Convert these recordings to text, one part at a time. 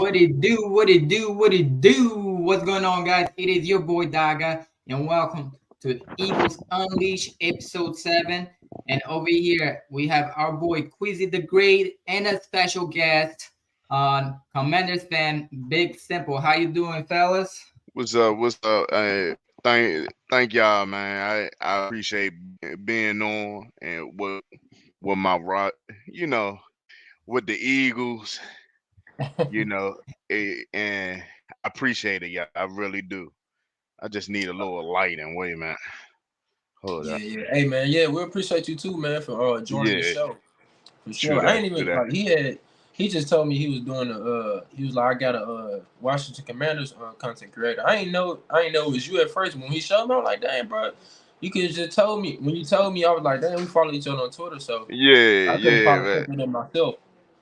What it do? What it do? What it do? What's going on, guys? It is your boy Daga, and welcome to Eagles Unleash episode 7. And over here, we have our boy Queezy the Great and a special guest on Commanders fan, Big Simple. How you doing, fellas? What's up? What's up? Thank y'all, man. I appreciate being on and with my rock, you know, with the Eagles, you know, and I appreciate it, y'all. I really do. I just need a little light and wait, man. Hold Yeah, up. yeah. Hey man, yeah, we appreciate you too, man, for joining the Yeah, show. For true sure. I that, ain't true even that. like he just told me he was doing he was like I got a Washington Commanders content creator. I ain't know it was you at first when he showed me. I was like, dang, bro, you could have just told me. When you told me, I was like, damn, we follow each other on Twitter, so Yeah, I could have yeah, probably man. kept it in myself.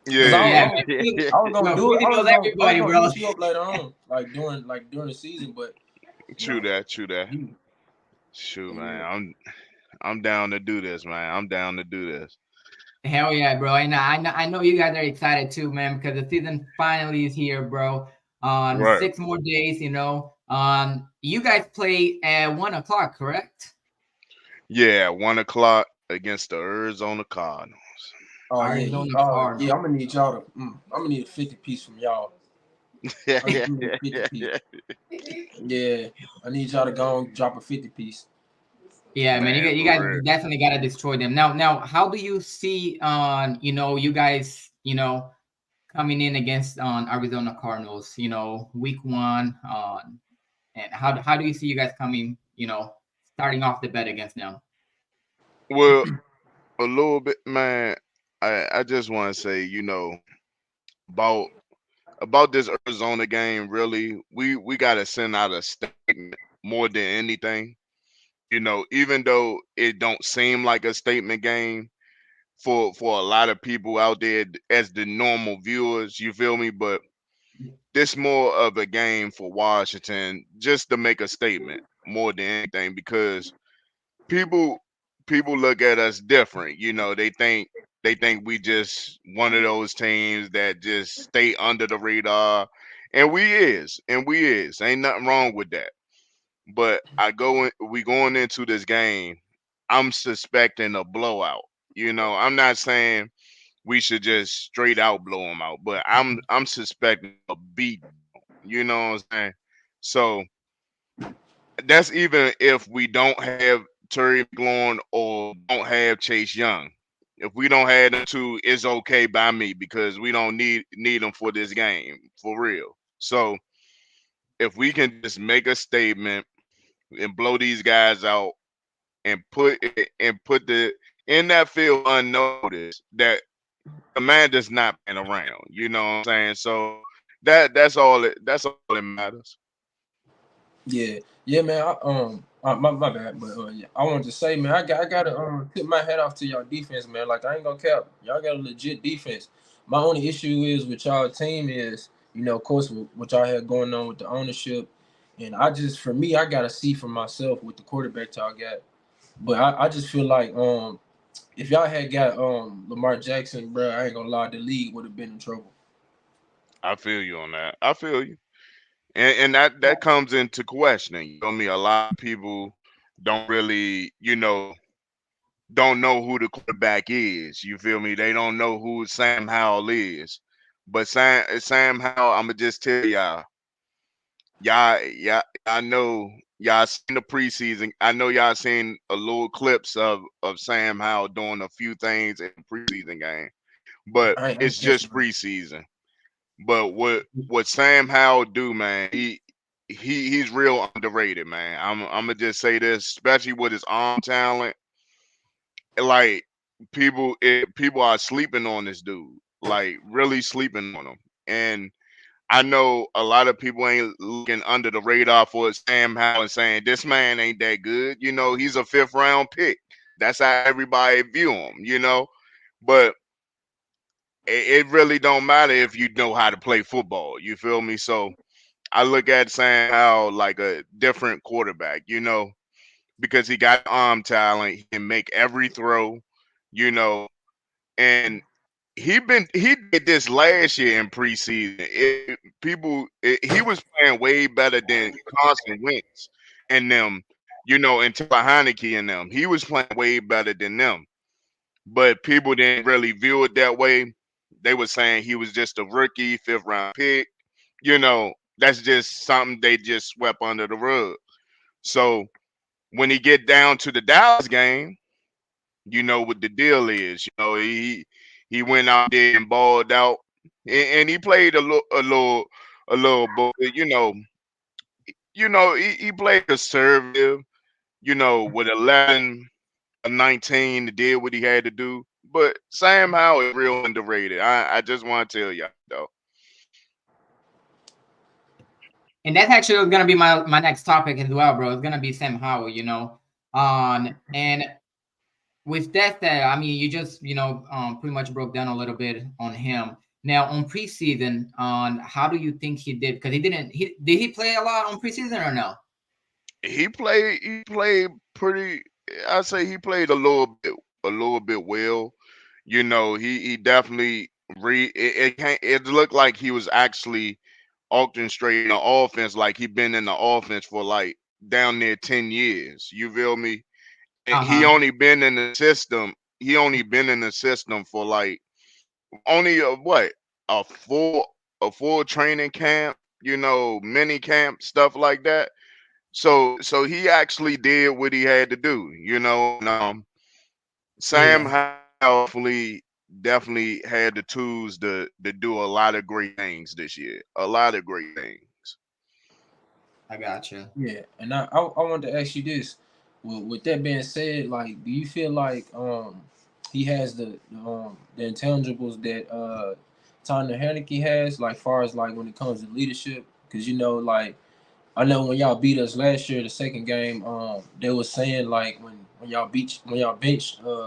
Cause Yeah, Yeah, yeah, man. Queasy, I was gonna yo, do it. Queasy knows I was everybody, gonna bro. hit you up later on, like during the season, but you true know, that, true that. you, Shoot, yeah. man. I'm down to do this, man. I'm down to do this. Hell yeah, bro. I know you guys are excited too, man, because the season finally is here, bro. On Right. 6 more days, you guys play at 1 o'clock, correct? Yeah, 1 o'clock against the Arizona Cardinals. Oh yeah, Arizona yeah. Cardinals. I'm gonna need y'all to. I'm gonna need a 50 piece from y'all. I need a 50 piece. Yeah, I need y'all to go and drop a 50 piece. Yeah, man, Man, you for guys real. definitely gotta destroy them. Now, how do you see you guys, coming in against on Arizona Cardinals, week one and how do you see you guys coming, starting off the bet against them? Well, a little bit, man. I just want to say, about about this Arizona game. Really, we got to send out a statement more than anything. Even though it don't seem like a statement game for a lot of people out there as the normal viewers. You feel me? But this more of a game for Washington just to make a statement more than anything because people people look at us different. They think we just one of those teams that just stay under the radar, and we is ain't nothing wrong with that. But we going into this game. I'm suspecting a blowout. I'm not saying we should just straight out blow them out, but I'm suspecting a beat. You know what I'm saying? So that's even if we don't have Terry McLaurin or don't have Chase Young. If we don't have them two, it's okay by me because we don't need them for this game for real. So if we can just make a statement and blow these guys out and put the in that field unnoticed that Amanda's not playing around. You know what I'm saying? So that's all that matters. Yeah, yeah, man. My bad, but yeah, I wanted to say, man, I gotta tip my hat off to y'all defense, man. Like I ain't gonna cap, y'all got a legit defense. My only issue is with y'all team is, of course, what y'all had going on with the ownership, and for me, I gotta see for myself with the quarterback y'all got. But I just feel like if y'all had got Lamar Jackson, bro, I ain't gonna lie, the league would have been in trouble. I feel you on that. I feel you. And that comes into questioning. You know what I mean? A lot of people don't really, don't know who the quarterback is. You feel me? They don't know who Sam Howell is. But Sam Howell, I'ma just tell y'all know y'all seen the preseason. I know y'all seen a little clips of Sam Howell doing a few things in the preseason game. But I it's ain't catching just on. preseason. But what Sam Howell do, man, he's real underrated, man. I'm gonna just say this, especially with his arm talent. Like people are sleeping on this dude, like really sleeping on him. And I know a lot of people ain't looking under the radar for Sam Howell and saying this man ain't that good. He's a fifth round pick. That's how everybody view him. But it really don't matter if you know how to play football. You feel me? So I look at Sam Howell like a different quarterback, because he got arm talent. He can make every throw, you know, and he did this last year in preseason. He was playing way better than Carson Wentz and them, and Taylor Heineke and them. He was playing way better than them. But people didn't really view it that way. They were saying he was just a rookie, fifth round pick. That's just something they just swept under the rug. So when he get down to the Dallas game, you know what the deal is. He went out there and balled out, and he played a little, but he played conservative. With 11 or 19, did what he had to do. But Sam Howell is real underrated. I just want to tell y'all though. And that's actually gonna be my next topic as well, bro. It's gonna be Sam Howell, and with that said, I mean, you just pretty much broke down a little bit on him. Now on preseason, on how do you think he did? Because he didn't. Did he play a lot on preseason or no? He played pretty. I say he played a little bit well. He definitely it looked like he was actually orchestrating the offense, like he been in the offense for like down near 10 years. You feel me? And Uh huh. he only been in the system for like only a full training camp, mini camp, stuff like that. So he actually did what he had to do, and Sam Yeah, Howell definitely had the tools to do a lot of great things this year. A lot of great things. I got you. Yeah, and I wanted to ask you this. With that being said, like, do you feel like he has the intangibles that Tyler Haneke has, like far as like when it comes to leadership? Because like I know when y'all beat us last year, the second game, they was saying like when y'all benched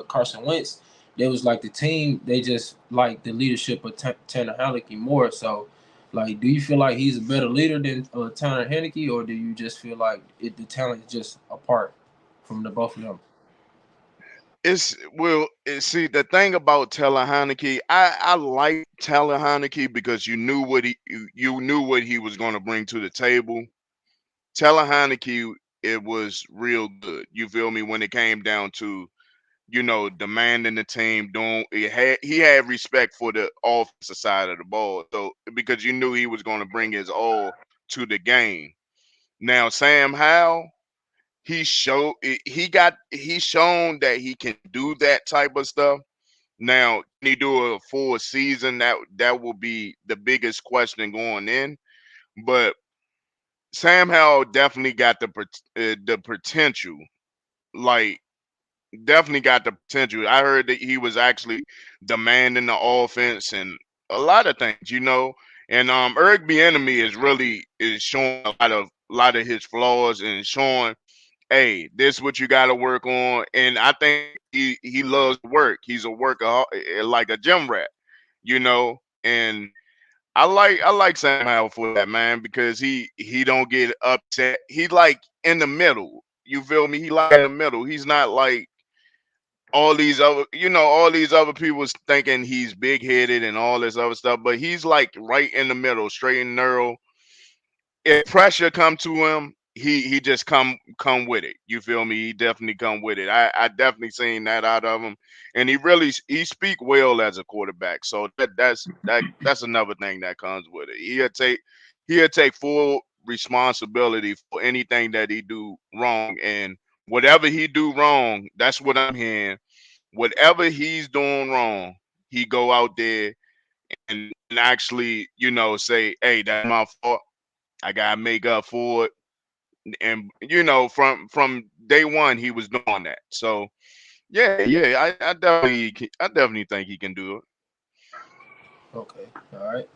Carson Wentz, they was like the team they just like the leadership of Tanner Haneke more. So, like, do you feel like he's a better leader than Tanner Haneke, or do you just feel like the talent is just apart from the both of them? See, the thing about Taylor Heineke, I like Taylor Heineke because you knew what he was going to bring to the table. Taylor Heineke, it was real good. You feel me? When it came down to demanding the team, he had respect for the offensive side of the ball. So because you knew he was going to bring his all to the game. Now Sam Howell, he's shown that he can do that type of stuff. Now, can he do a full season? That will be the biggest question going in. But Sam Howell definitely got the potential. Like definitely got the potential. I heard that he was actually demanding the offense and a lot of things, And Eric Bieniemy is showing a lot of his flaws and showing, hey, this is what you got to work on. And I think he loves work. He's a worker, like a gym rat, And I like Sam Howell for that, man, because he don't get upset. He's like in the middle. You feel me? He like in the middle. He's not like all these other people thinking he's big headed and all this other stuff, but he's like right in the middle, straight and narrow. If pressure come to him, he just come with it. You feel me? He definitely come with it. I definitely seen that out of him, and he speak well as a quarterback. So that's another thing that comes with it. He'll take full responsibility for anything that he do wrong, and whatever he do wrong, that's what I'm hearing. Whatever he's doing wrong, he go out there and actually, say, "Hey, that's my fault. I gotta make up for it." And from day one, he was doing that. So yeah, I definitely think he can do it. Okay, all right.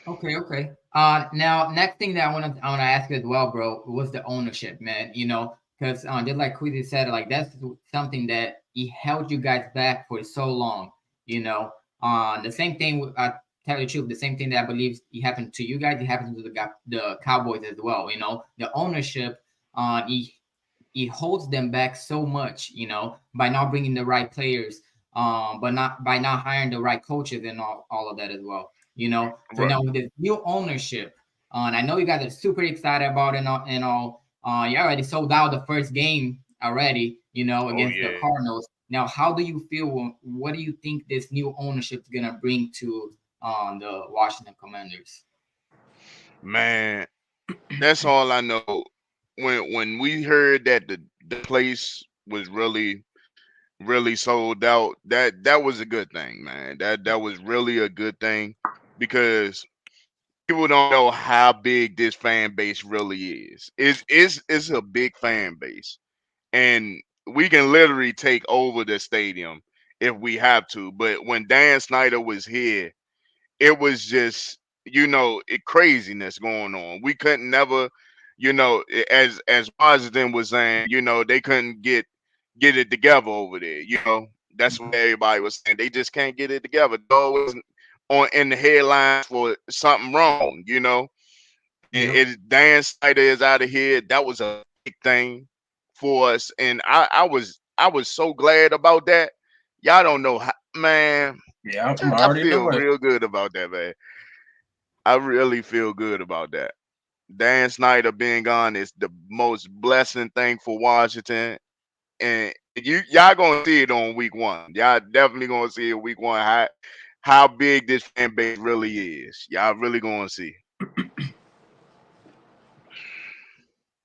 Okay, okay. Now next thing that I wanna ask you as well, bro, was the ownership, man. Because just like Queezy said, like that's something that he held you guys back for so long. You know, the same thing. I tell you the truth, the same thing that I believe it happened to you guys, it happened to the Cowboys as well. The ownership, he holds them back so much. By not bringing the right players. but not by not hiring the right coaches and all of that as well. So Right. now with the new ownership, and I know you guys are super excited about it and all. You already sold out the first game already, Oh against the yeah, Cardinals. Now, how do you feel? What do you think this new ownership is gonna bring to the Washington Commanders? man. That's all I know. When we heard that the place was really sold out, that was a good thing, man. That was really a good thing because people don't know how big this fan base really is. It's a big fan base, and we can literally take over the stadium if we have to. But when Dan Snyder was here, it was just craziness going on. We couldn't never, as Washington was saying, they couldn't get it together over there. That's what everybody was saying. They just can't get it together. They're always on in the headlines for something wrong. Yeah. Dan Snyder is out of here. That was a big thing for us, and I was so glad about that. Y'all don't know how, man. Yeah, I'm I already feel know it. real good about that, man. I really feel good about that. Dan Snyder being gone is the most blessing thing for Washington, and y'all gonna see it on week one. Y'all definitely gonna see it week one how big this fan base really is. Y'all really gonna see.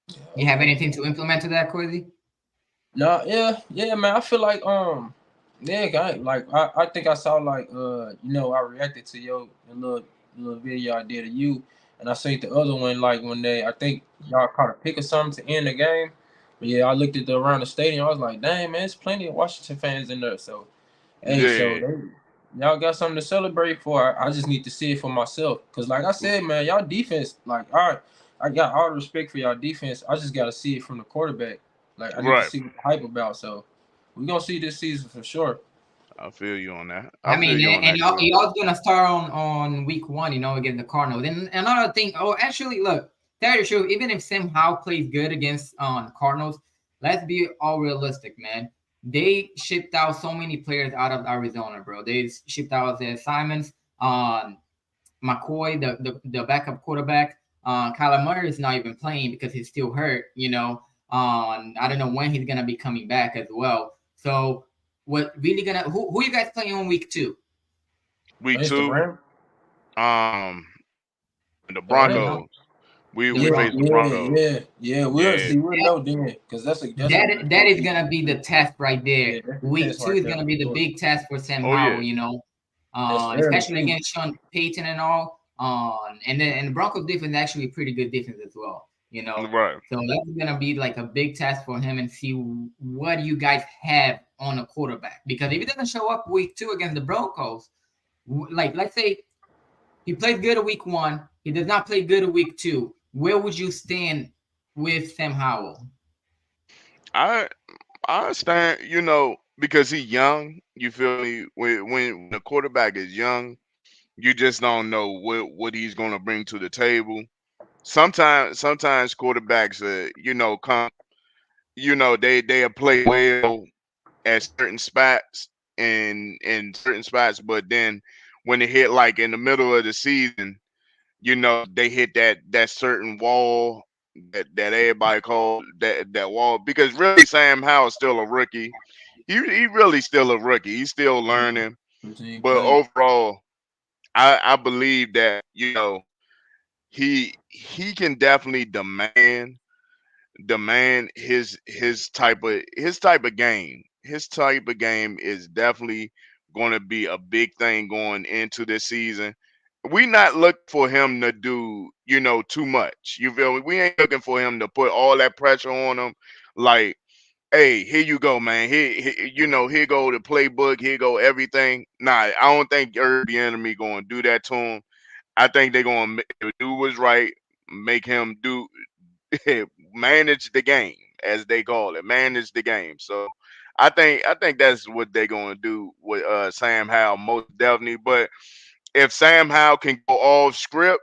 Yeah, You have okay. anything to implement to that, Quizzy? No, yeah, man. I feel like yeah, I think I saw like I reacted to your little video I did of you, and I seen the other one like when I think y'all caught a pick or something to end the game. But yeah, I looked at the around the stadium. I was like, dang man, there's plenty of Washington fans in there. So hey, Yeah, y'all got something to celebrate for. I just need to see it for myself. Cause like I said, man, y'all defense, like all right, I got all the respect for y'all defense. I just gotta see it from the quarterback. Like I need to right. see what the hype about. So we're gonna see this season for sure. I feel you on that. I I feel mean, you on and that, y'all, Quill. y'all's gonna start on week one, against the Cardinals. And another thing, actually, look, tell you the truth, even if Sam Howell plays good against Cardinals, let's be all realistic, man. They shipped out so many players out of Arizona, bro. They shipped out Simons, um, McCoy, the backup quarterback. Kyler Murray is not even playing because he's still hurt. I don't know when he's gonna be coming back as well. So what really gonna who you guys playing on week two? Week It's the two, Ram. um, the The Ram. Broncos. No, We the we Yeah, face the Broncos. yeah, Broncos. yeah, yeah. We'll Yeah, see. We'll know then, cause that's a That good that is team. gonna be the test right Yeah, there. that's the Week test two right is there gonna for be the sure. big test for Sam oh Howell. yeah, That's early Especially too. against Sean Payton and all. And the Broncos defense is actually a pretty good defense as well. right. So that's gonna be like a big test for him and see what you guys have on a quarterback. Because if he doesn't show up week two against the Broncos, like let's say he plays good at week one, he does not play good at week two. Where would you stand with Sam Howell? I I understand, because he's young. You feel me? When the quarterback is young, you just don't know what he's gonna bring to the table. Sometimes quarterbacks, come, they play well at certain spots in certain spots, but then when they hit like in the middle of the season, they hit that certain wall that everybody called that wall because really Sam Howell's still a rookie. He really still a rookie. He's still Yeah, learning, continue but play. overall, I believe that he can definitely demand his type of game. His type of game is definitely going to be a big thing going into this season. We not looking for him to do, too much. You feel me? We ain't looking for him to put all that pressure on him. Like, hey, here you go, man. Here go the playbook. Here go everything. Nah, I don't think Irby Enemy going to do that to him. I think they're going to do what's right, make him do manage the game, as they call it, manage the game. So I think that's what they're going to do with Sam Howell most definitely. But if Sam Howell can go off script,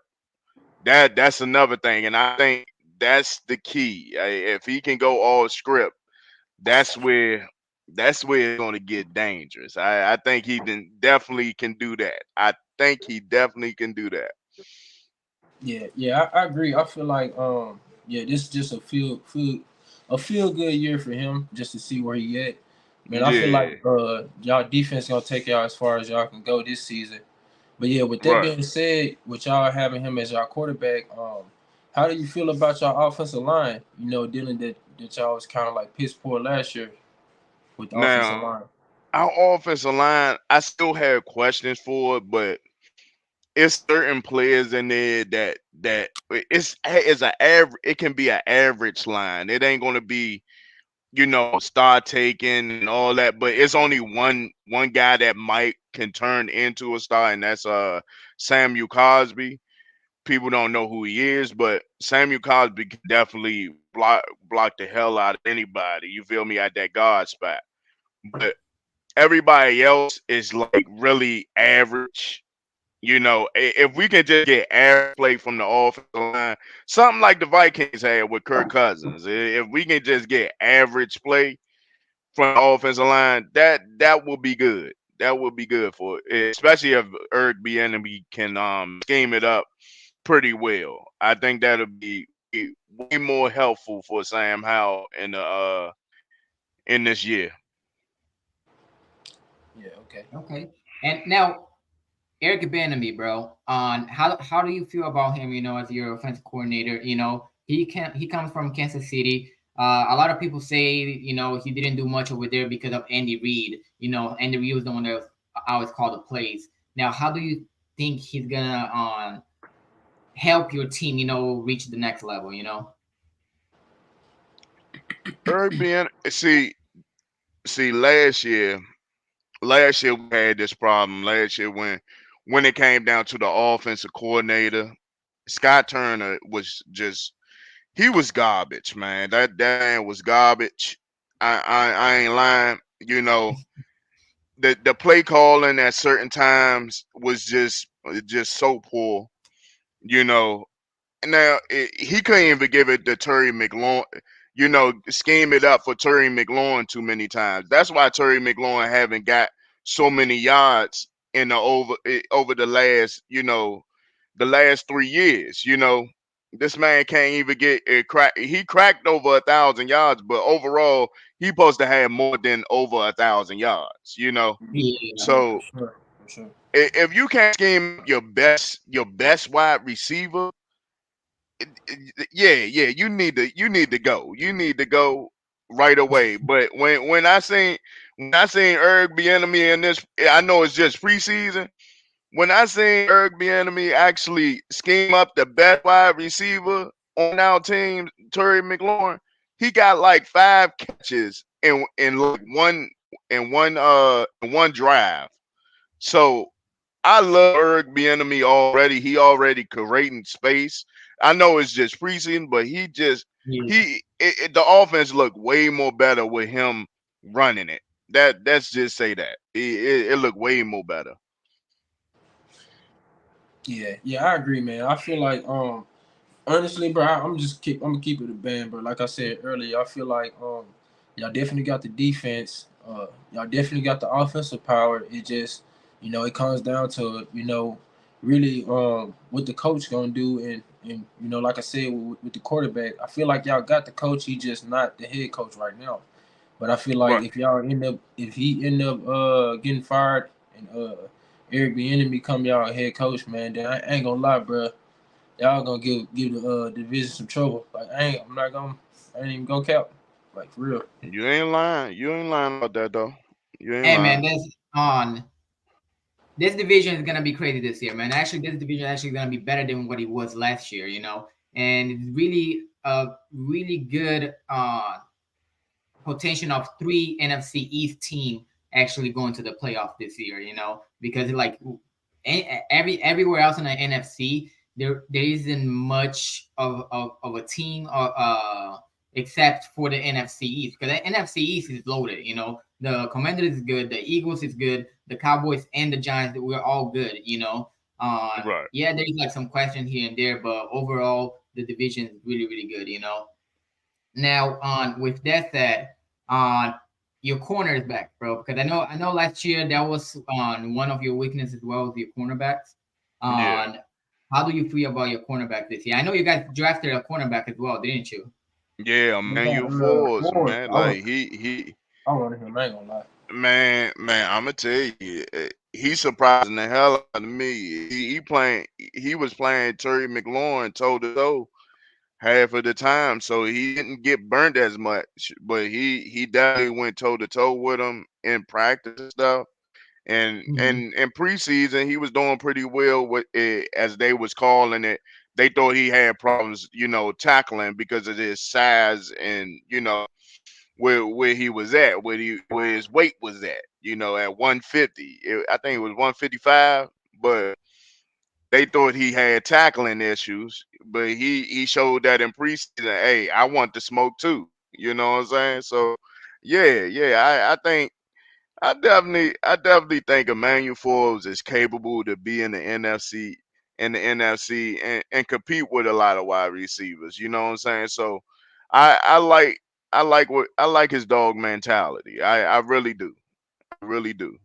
that's another thing, and I think that's the key. If he can go off script, that's where. That's where it's going to get dangerous. I think definitely can do that. I think he definitely can do that. Yeah, yeah, I agree. I feel like yeah, this is just a feel good year for him just to see where he at. Man, I feel like Yeah, y'all defense gonna take y'all as far as y'all can go this season. But yeah, with that right. being said, with y'all having him as y'all quarterback, how do you feel about y'all offensive line? You know, dealing that y'all was kind of like piss poor last year with the offensive Now, line. our offensive line, I still have questions for it, but it's certain players in there that it's an average. It can be an average line. It ain't gonna be star taking and all that. But it's only one guy that might can turn into a star, and that's Samuel Cosby. People don't know who he is, but Samuel Cosby can definitely block the hell out of anybody. You feel me at that guard spot, but everybody else is like really average. If we can just get average play from the offensive line, something like the Vikings had with Kirk Cousins, if we can just get average play from the offensive line, that will be good. That will be good for it, especially if Eric Bieniemy can scheme it up pretty well. I think that'll be way more helpful for Sam Howell in this year. Yeah, okay. Okay. And now Eric Bieniemy, bro. On how do you feel about him? As your offensive coordinator, he comes from Kansas City. A lot of people say he didn't do much over there because of Andy Reid. Andy Reid was the one that was always called the plays. Now, how do you think he's gonna help your team? Reach the next level. Eric Bien, see, last year we had this problem. Last year when it came down to the offensive coordinator, Scott Turner was just he was garbage, man. That man was garbage. I ain't lying. The play calling at certain times was just so poor. You know, Now he couldn't even give it to Terry McLaurin. Scheme it up for Terry McLaurin too many times. That's why Terry McLaurin haven't got so many yards in the over the last 3 years. This man can't even get it crack. He cracked over 1,000 yards, but overall he supposed to have more than over 1,000 yards. Yeah, Yeah. for So sure, for sure. if you can't scheme up your best wide receiver, yeah, you need to go. You need to go right away. But when I seen Eric Bieniemy in this, I know it's just preseason. When I seen Eric Bieniemy actually scheme up the best wide receiver on our team, Terry McLaurin, he got like 5 catches in like one drive. So I love Eric Bieniemy already. He already creating space. I know it's just preseason, but Yeah. the offense looked way more better with him running it. That's just say that it looked way more better. Yeah, yeah, I agree, man. I feel like honestly, bro, I'm gonna keep it a band, bro. Like I said earlier, I feel like y'all definitely got the defense. Y'all definitely got the offensive power. It just it comes down to really what the coach gonna do and like I said with the quarterback, I feel like y'all got the coach. He just not the head coach right now. But I feel like Right. if he end up getting fired and Eric Bieniemy become y'all head coach, man, then I ain't gonna lie, bro. Y'all gonna give the division some trouble. Like I ain't even gonna count. Like for real. You ain't lying. You ain't lying about that though. You ain't Hey man, lying. this division is gonna be crazy this year, man. Actually, this division actually gonna be better than what it was last year, and it's really really good potential of three NFC East team actually going to the playoff this year, because like everywhere else in the NFC, there isn't much of a team except for the NFC East, because the NFC East is loaded. The Commanders is good, the Eagles is good, the Cowboys and the Giants, we're all good. Right. Yeah, there's like some questions here and there, but overall the division is really really good. Now, on with that said, on your corners back, bro. Because I know last year that was on one of your weaknesses as well as your cornerbacks. Yeah, On how do you feel about your cornerback this year? I know you guys drafted a cornerback as well, didn't you? yeah, We got Emmanuel Forbes, Ford. man. Like he I wanted him. I ain't gonna lie. man, I'm gonna tell you, he's surprising the hell out of me. He was playing Terry McLaurin toe to toe half of the time, so he didn't get burnt as much. But he definitely went toe to toe with him in practice and stuff. Mm-hmm. And in preseason, he was doing pretty well with it, as they was calling it. They thought he had problems, tackling because of his size and where he was at, where his weight was at, at 150. I think it was 155, but they thought he had tackling issues. But he showed that in preseason. Hey, I want the smoke too. You know what I'm saying? So yeah. I definitely think Emmanuel Forbes is capable to be in the NFC and compete with a lot of wide receivers. You know what I'm saying? So I like his dog mentality. I really do. I really do.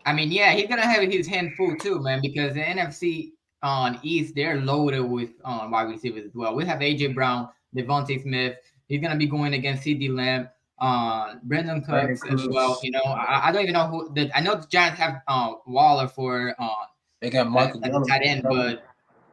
I mean, yeah, he's gonna have his hand full too, man, because the NFC on East they're loaded with wide receivers as well. We have AJ Brown, Devontae Smith. He's gonna be going against CD Lamb, Brandon Brandon Cooks as well. Cooks. You know, I don't even know who. I know the Giants have Waller for They got Michael as a Gallup. tight end, Gallup. but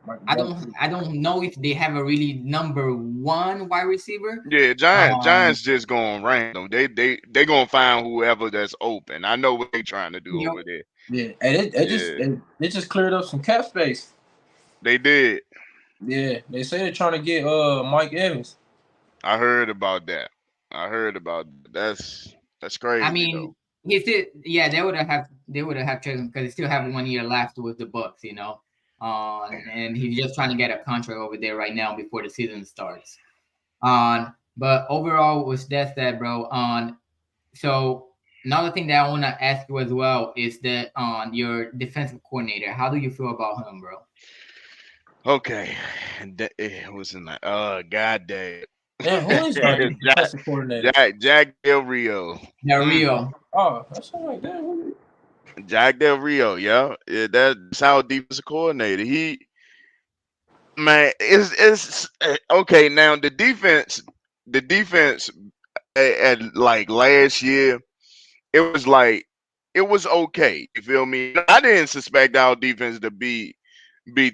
Michael I Gallup. don't I don't know if they have a really number one wide receiver. Yeah, Giants Um, Giants just going random. They gonna find whoever that's open. I know what they trying to do you know, over there. Yeah, and Yeah, they just cleared up some cap space. they did. Yeah, they say they're trying to get Mike Evans. I heard about that. I heard about that. That's I crazy though. mean, he still, yeah, they would have chosen because they still have 1 year left with the Bucks, and he's just trying to get a contract over there right now before the season starts. But overall, with that said, bro, so another thing that I want to ask you as well is that on your defensive coordinator, how do you feel about him, bro? Okay, it was in like, god dang Man, who is our it. Jack defensive coordinator? Jack Del Rio. The Mm, real. Oh, that's something like that. Jack Del Rio, yeah, that's our defensive coordinator. Man, it's okay. Now the defense at like last year, it was okay. You feel me? I didn't suspect our defense to be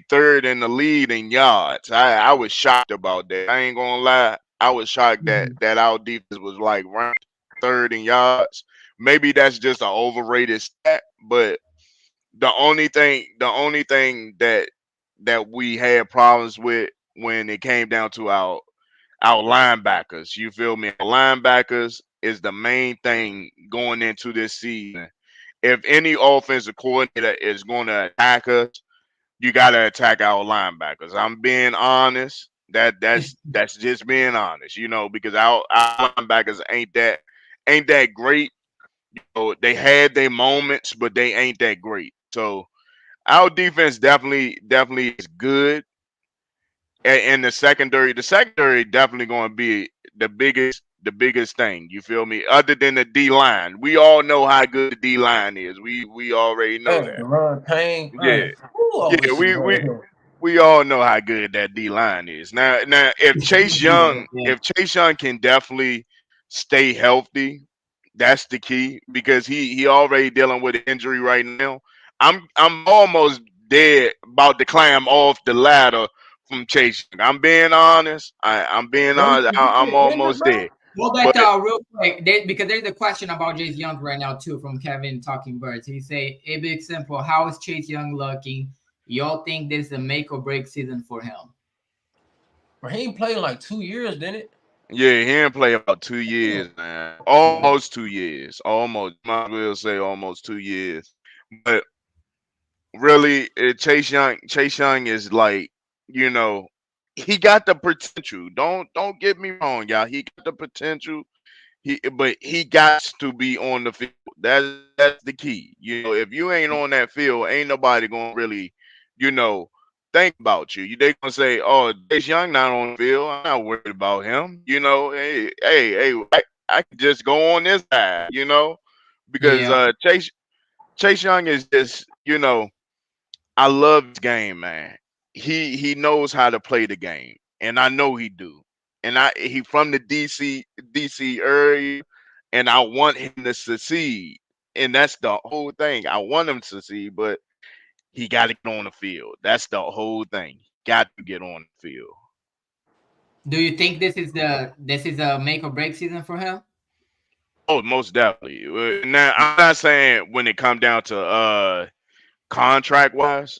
third in the lead in yards. I was shocked about that. I ain't gonna lie. I was shocked that Mhm. that our defense was like ranked third in yards. Maybe that's just an overrated stat, but the only thing that we had problems with when it came down to our linebackers. You feel me? Our linebackers is the main thing going into this season. If any offensive coordinator is going to attack us, you got to attack our linebackers. I'm being honest. That's just being honest, because our linebackers ain't that great. They had their moments, but they ain't that great. So our defense definitely is good. And the secondary definitely going to be the biggest thing. You feel me? Other than the D line, we all know how good the D line is. We already know Man, that. Deron Payne, Yeah, man, who I yeah. wish he We had we him. we all know how good that D line is. Now, if Chase Yeah, Young, yeah. if Chase Young can definitely stay healthy, that's the key because he already dealing with an injury right now. I'm almost dead about to climb off the ladder from Chase Young. I'm being honest. I'm being When honest. did he I'm get injured, almost bro? there. Hold But that real quick, because there's a question about Chase Young right now too from Kevin Talking Birds. He say, "A big simple. How is Chase Young looking? Y'all think this is a make or break season for him?" Bro, he ain't played in like 2 years, didn't it? yeah, he didn't play about 2 years, man. Almost 2 years. Almost. Might as well say almost 2 years. But really, Chase Young is like, you know, he got the potential. Don't get me wrong, y'all. He got the potential. But he got to be on the field. That's the key. If you ain't on that field, ain't nobody gonna really, you know, think about you. They gonna say, "Oh, Chase Young not on the field. I'm not worried about him." Hey, hey, hey. I could just go on this side, because Yeah. Chase Young is just, I love his game, man. He knows how to play the game, and I know he do. And he from the DC area, and I want him to succeed. And that's the whole thing. I want him to succeed, but he got to get on the field. That's the whole thing. Got to get on the field. Do you think this is a make or break season for him? Oh, most definitely. Now, I'm not saying when it come down to contract wise,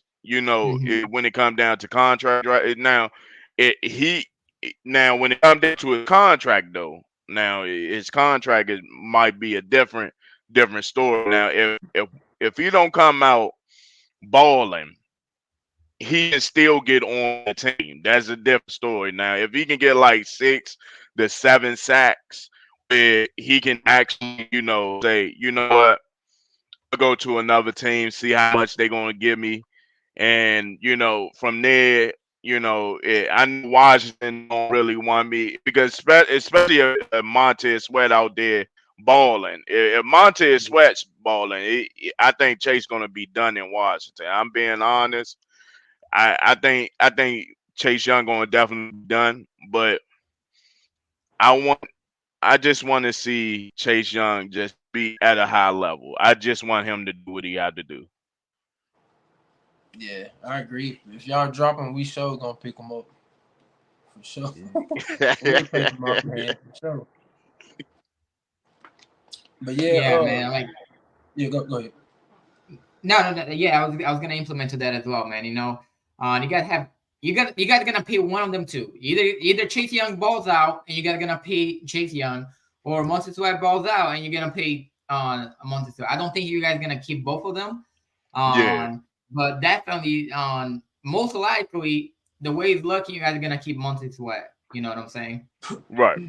Hmm. when it come down to contract right now, now when it come down to his contract though, now his contract might be a different story. Now, if he don't come out balling, he can still get on the team. That's a different story. Now, if he can get like 6 to 7 sacks, where he can actually, say, you know what, I'll go to another team, see how much they're gonna give me, and from there, I know Washington don't really want me because especially if Montez Sweat out there balling. If Montez Sweat's balling, I think Chase gonna be done in Washington. I'm being honest. I think Chase Young gonna definitely be done, but I want I just want to see Chase Young just be at a high level. I just want him to do what he got to do. Yeah, I agree. If y'all drop him, we sure gonna pick him up for sure. We'll take him off the hand for sure. But yeah, Yeah, man. Like, yeah, go ahead. no, no, no. Yeah, I was gonna implement to that as well, man. You gotta have you guys gonna pay one of them two. Either Chase Young balls out and you guys gonna pay Chase Young, or Monty Sweat balls out and you're gonna pay Monty Sweat. I don't think you guys gonna keep both of them. Yeah, But definitely most likely the way it's looking, you guys are gonna keep Monty Sweat. You know what I'm saying? right.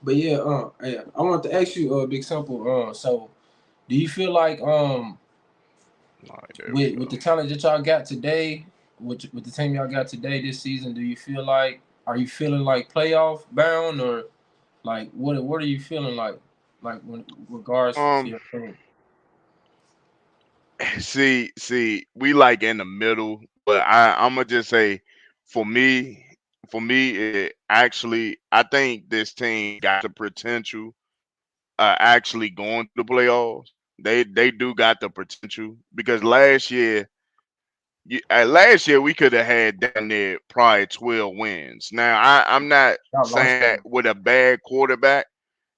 But yeah, yeah, I want to ask you, Big Simple. So do you feel like All right, there we with go. the talent that y'all got today, with the team y'all got today this season, do you feel like are you feeling like playoff bound or like what are you feeling like when regards to Um, your team? see, we like in the middle, but I'm gonna just say, for me, actually, I think this team got the potential actually going to the playoffs. They do got the potential because last year we could have had down there probably 12 wins. Now I'm not Y'all lost saying that them. with a bad quarterback.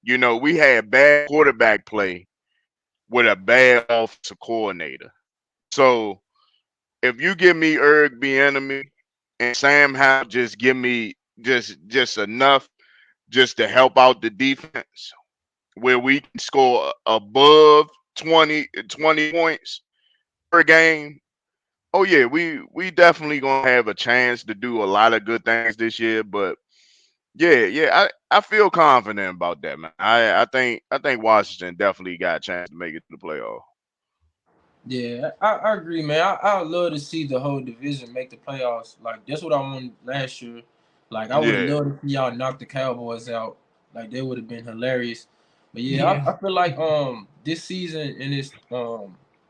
We had bad quarterback play with a bad offensive coordinator. So if you give me Erg Bieniemy and Sam Howell just give me just enough just to help out the defense where we can score above 20 points per game. Oh yeah, we definitely gonna have a chance to do a lot of good things this year. But yeah, I feel confident about that, man. I think Washington definitely got a chance to make it to the playoff. Yeah, I agree, man. I would love to see the whole division make the playoffs. Like that's what I wanted last year. Like I would have Yeah, loved to see y'all knock the Cowboys out. Like that would have been hilarious. But yeah, Yeah. I feel like this season in its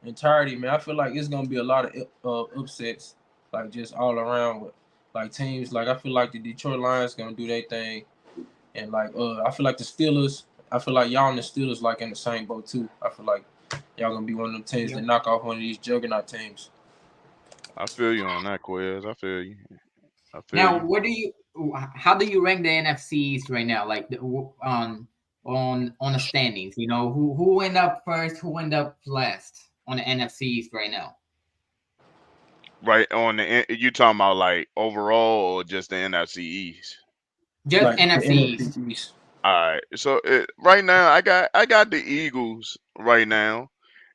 entirety, man, I feel like it's gonna be a lot of upsets, like just all around with like teams. Like I feel like the Detroit Lions gonna do their thing, and like I feel like the Steelers. I feel like y'all and the Steelers like in the same boat too. I feel like y'all gonna be one of them teams Yeah. that knock off one of these juggernaut teams. I feel you on that, Quiz. I feel you. I feel Now, you. how do you rank the NFC East right now? Like on the standings, who went up first, who went up last on the NFC East right now? Right on you talking about like overall or just the NFC East? Just Like the NFC NFC East. East. All right. So right now, I got the Eagles right now.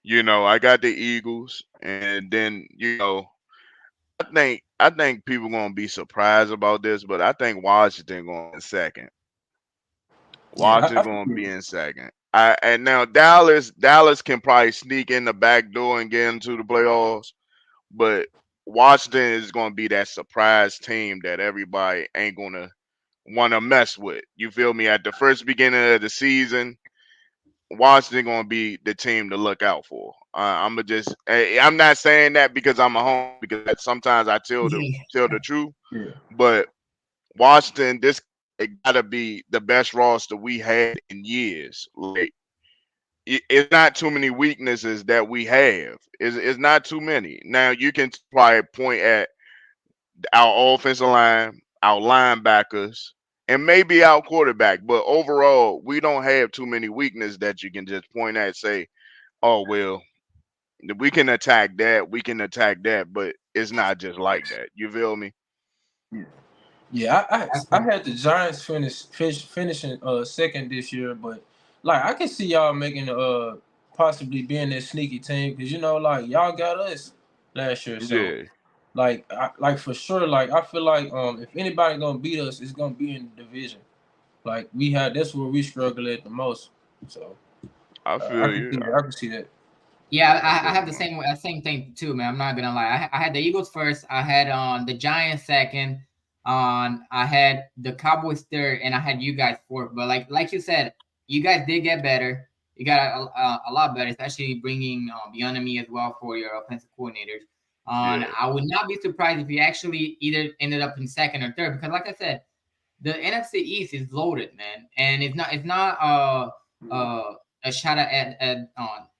I got the Eagles, and then I think people gonna be surprised about this, but I think Washington going in second. Yeah, Washington gonna be in second. And now Dallas can probably sneak in the back door and get into the playoffs, but Washington is gonna be that surprise team that everybody ain't gonna want to mess with. You feel me? At the first beginning of the season, Washington gonna be the team to look out for. I'm gonna just. I'm not saying that because I'm a home because sometimes I tell the truth. Yeah. But Washington, this it gotta be the best roster we had in years. Like it's not too many weaknesses that we have. It's not too many. Now you can probably point at our offensive line, our linebackers, and maybe our quarterback. But overall, we don't have too many weaknesses that you can just point at and say, "Oh well, we can attack that, we can attack that." But it's not just like that. You feel me? Yeah. Yeah, I Absolutely. had the Giants finishing second this year, but like I can see y'all making possibly being that sneaky team because like y'all got us last year, so Yeah, like for sure, like I feel like if anybody gonna beat us, it's gonna be in the division. Like that's where we struggle at the most. So I I feel can you. see I can see that. Yeah, I I feel have you, the man. same thing too, man. I'm not gonna lie. I had the Eagles first. I had the Giants second. On I had the Cowboys third, and I had you guys fourth. But like you said, you guys did get better. You got a lot better, especially bringing beyond me as well for your offensive coordinators. Yeah, I would not be surprised if you actually either ended up in second or third because, like I said, the NFC East is loaded, man, and it's not a shot at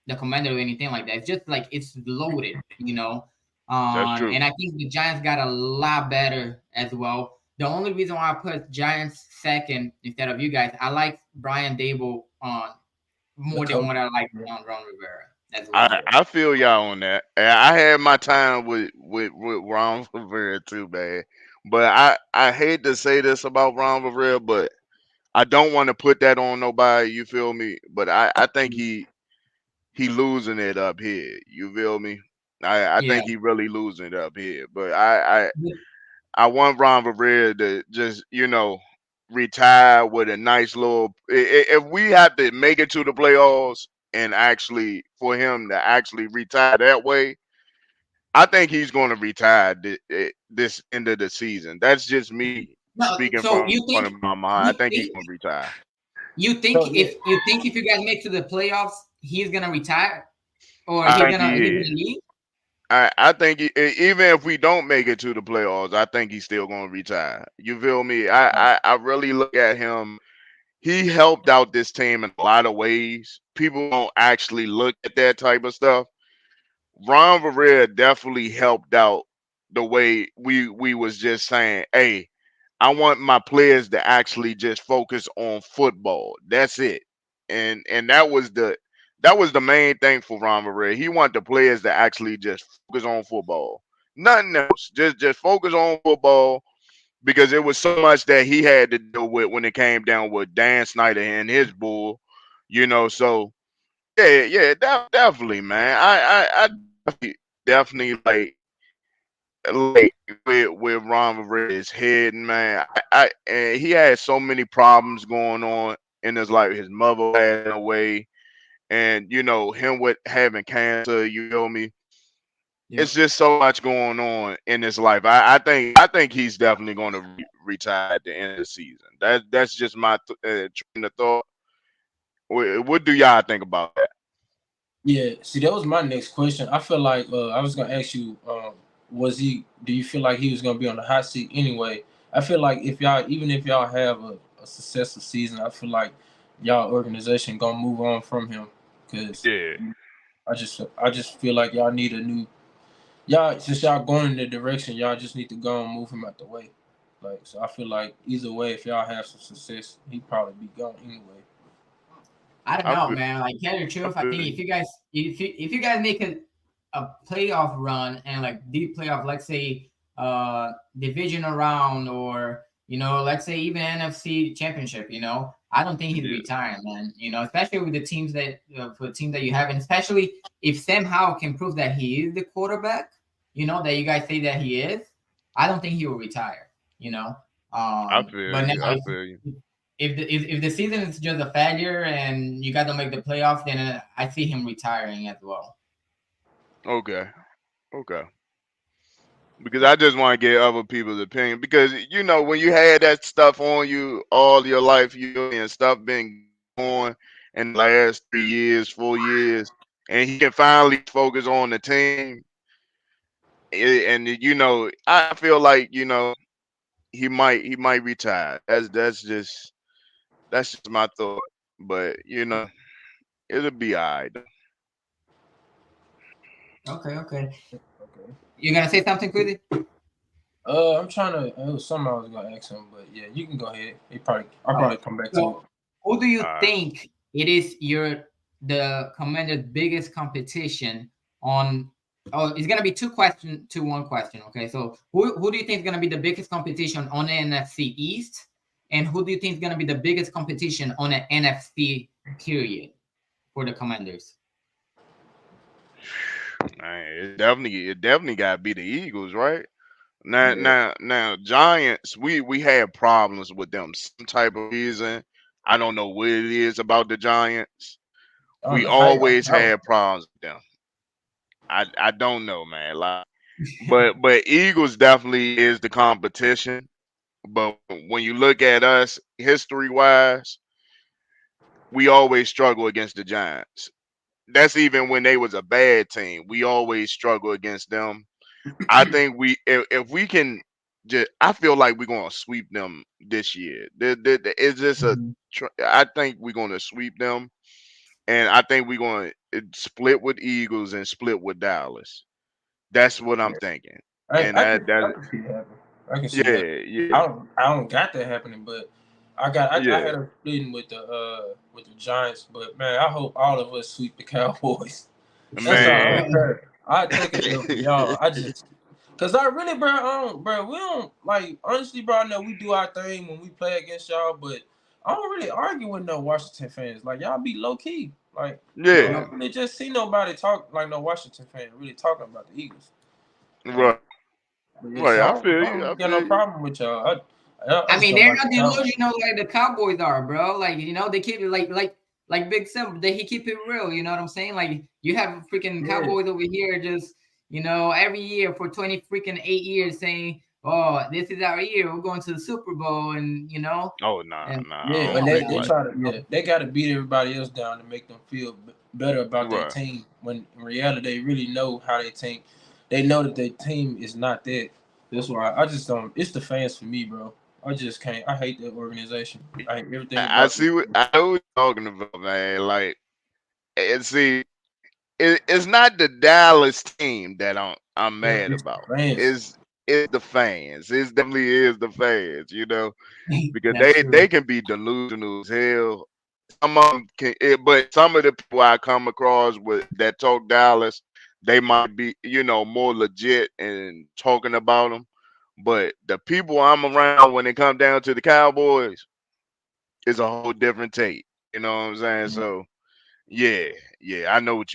the commander or anything like that. It's just like it's loaded, you know. that's true. And I think the Giants got a lot better as well. The only reason why I put Giants second instead of you guys, I like Brian Dable on The more than coach. what I like Yeah. on Ron Rivera as well. I Yeah. I feel y'all on that. And I had my time with Ron Rivera too, man. But I hate to say this about Ron Rivera, but I don't want to put that on nobody. You feel me? But I think he losing it up here. You feel me? I Yeah. think he really losing it up here. But I want Ron Rivera to just retire with a nice little. If we have to make it to the playoffs and actually for him to actually retire that way, I think he's going to retire this end of the season. That's just me No, speaking so from my mind. I think you he's going to think retire. So yeah, you think if you guys make to the playoffs, he's gonna retire or I think he's he gonna is. leave? I think even if we don't make it to the playoffs, I think he's still going to retire. You feel me? I really look at him. He helped out this team in a lot of ways. People don't actually look at that type of stuff. Ron Rivera definitely helped out the way we was just saying, hey, I want my players to actually just focus on football. That's it. And that was the main thing for Ron Rivera. He wanted the players to actually just focus on football. Nothing else. Just focus on football because it was so much that he had to deal with when it came down with Dan Snyder and his bull. So yeah, definitely, man. I definitely like with Ron Rivera's head, man. And he had so many problems going on in his life. His mother passing away, and him with having cancer. You feel me? yeah, It's just so much going on in his life. I think he's definitely going to retire at the end of the season. That's just my train of thought. What do y'all think about that? yeah. See, that was my next question. I feel like I was gonna ask you, was he? Do you feel like he was gonna be on the hot seat anyway? I feel like even if y'all have a successful season, I feel like y'all organization gonna move on from him because Yeah, I just feel like y'all need a new y'all since y'all going in the direction y'all just need to go and move him out the way. Like so, I feel like either way, if y'all have some success, he'd probably be gone anyway. I don't I know, feel, man. Like tell you the I truth, I feel think you. if you guys make a playoff run and like deep playoff, let's say divisional round or let's say even NFC championship, I don't think he's Yeah, retiring, man. Especially with the teams that for the team that you have, and especially if Sam Howell can prove that he is the quarterback, that you guys say that he is, I don't think he will retire. You know, I feel but now you. I feel you. if the season is just a failure and you guys don't make the playoffs, then I see him retiring as well. Okay. Okay. because I just want to get other people's opinion. Because you know, when you had that stuff on you all your life, and stuff been going on in the last 3 years, 4 years, and he can finally focus on the team. And you know, I feel like he might retire. That's just my thought. But you know, it'll be alright. Okay, okay. Okay. You're gonna say something, Quizzy? I'm trying to. It was something I was gonna ask him, but yeah, you can go ahead. I'll Oh, probably come back to it. so who do you All right. think it is the commander's biggest competition on? Oh, it's gonna be two question to one question. Okay, so who do you think is gonna be the biggest competition on the NFC East, and who do you think is gonna be the biggest competition on the NFC period for the Commanders? Man, it definitely got to be the Eagles, right? Now, Yeah, now, now, Giants. We had problems with them some type of reason. I don't know what it is about the Giants. I don't We know how. always had problems with them. I don't know, man. Like, but Eagles definitely is the competition. But when you look at us history wise, we always struggle against the Giants. That's even when they was a bad team. We always struggle against them. I think if we can just, I feel like we're gonna sweep them this year. It's just Mhm. I think we're gonna sweep them, and I think we're gonna split with Eagles and split with Dallas. That's what I'm Yeah, thinking, I, and I that can I that can see that happening. I can see that. yeah, yeah, I don't got that happening, but I yeah, had a splitting with the Giants, but man, I hope all of us sweep the Cowboys. That's all. I man. don't care. I take it up for y'all. I just cause I really, bro, bro, we don't like honestly, bro. I know we do our thing when we play against y'all, but I don't really argue with no Washington fans. Like y'all be low key. Like I Yeah, don't really just see nobody talk like no Washington fan really talking about the Eagles. Like, right, but yeah, right. so I feel I you. I don't got no feel you. problem with y'all. I I just mean, don't they're like the not Cowboys. delusional like the Cowboys are, bro. Like, they keep it like Big Sim. He keep it real. You know what I'm saying? Like, you have freaking Yeah, Cowboys over here, just every year for 20 freaking 8 years saying, "Oh, this is our year. We're going to the Super Bowl," and Oh nah, and nah. I yeah, don't and come on feel now, they like try to they got to beat everybody else down to make them feel better about their right. team. When in reality, they really know how they team. They know that their team is not that. That's why I just don't. It's the fans for me, bro. I just can't. I hate that organization. I hate everything I about them. see what I know what you're talking about, man. Like, and see, it's not the Dallas team that I'm mad It's the about. fans. It's the fans. It definitely is the fans. Because that's they true. can be delusional as hell. Some of them but some of the people I come across with that talk Dallas, they might be more legit and talking about them. But the people I'm around when it comes down to the Cowboys is a whole different take. You know what I'm saying? So yeah, yeah, I know what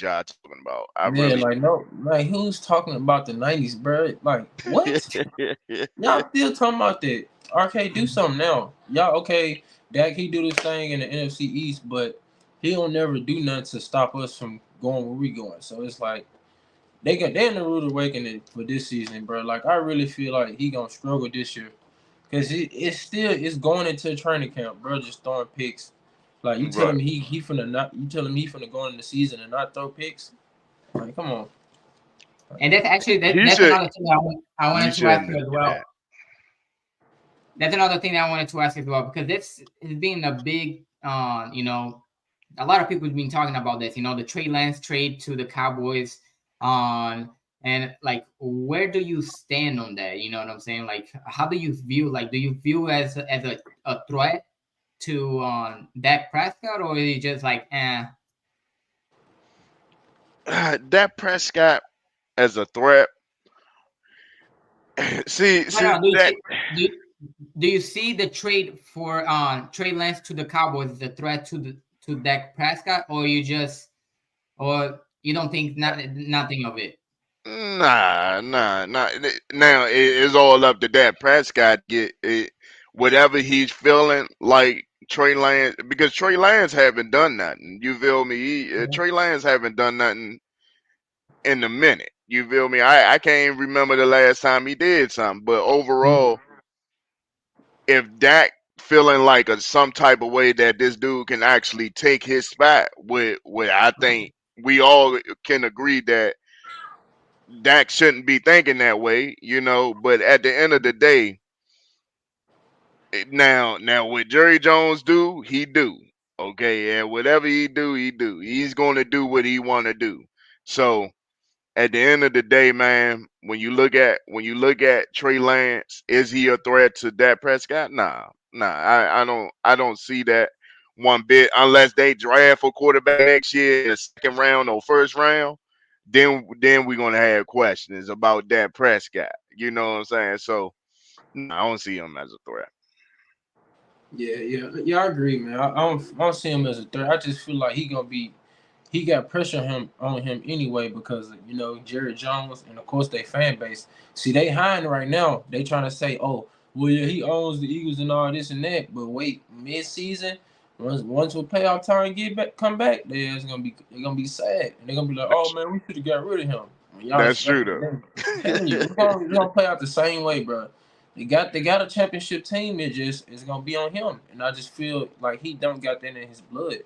y'all talking about. I Yeah, really like do. no, like who's talking about the '90s, bro? Like what? Y'all still talking about that? RK, do something now. Y'all okay? Dak he do this thing in the NFC East, but he don't never do nothing to stop us from going where we going. So it's like they in the rude awakening for this season, bro. Like I really feel like he gonna struggle this year because it's going into training camp, bro. Just throwing picks. Like you tell Right. him he finna not you tell him he finna go in the season and not throw picks. Like come on. And that's actually He that's should another thing I he wanted to ask shouldn't you have as did well. that. That's another thing that I wanted to ask as well because this has been a big, a lot of people have been talking about this. The Trey Lance trade to the Cowboys, and like, where do you stand on that? You know what I'm saying? Like, how do you view? Like, do you view as a threat to Dak Prescott, or is it just like, eh? That Prescott as a threat. No, See no. Do you that see? Do, do you see the trade for Trey Lance to the Cowboys as a threat to Dak Prescott, or or you don't think nothing of it? nah. Now it's all up to that Prescott get it, whatever he's feeling like Trey Lance because Trey Lance haven't done nothing. You feel me? Yeah. Trey Lance haven't done nothing in a minute. You feel me? I can't even remember the last time he did something. But Mhm. overall, if Dak feeling like some type of way that this dude can actually take his spot, with I think we all can agree that Dak shouldn't be thinking that way, But at the end of the day, now what Jerry Jones do, he do. Okay, and whatever he do, he do. He's going to do what he want to do. So at the end of the day, man, when you look at Trey Lance, is he a threat to Dak Prescott? Nah. I don't see that one bit unless they draft a quarterback next year in the second round or first round. Then we're gonna have questions about Dak Prescott. You know what I'm saying? So no, I don't see him as a threat. Yeah. I agree, man. I don't see him as a threat. I just feel like he got pressure on him anyway because Jerry Jones and of course they fan base. See, they hiding right now. They trying to say, oh, well, yeah, he owns the Eagles and all this and that. But wait, mid season, once we playoff time come back, they're gonna be sad and they're gonna be like, oh That's man, we should have got rid of him. Y'all, that's true though. I'm telling you, it's gonna play out the same way, bro. They got a championship team. It's gonna be on him, and I just feel like he don't got that in his blood,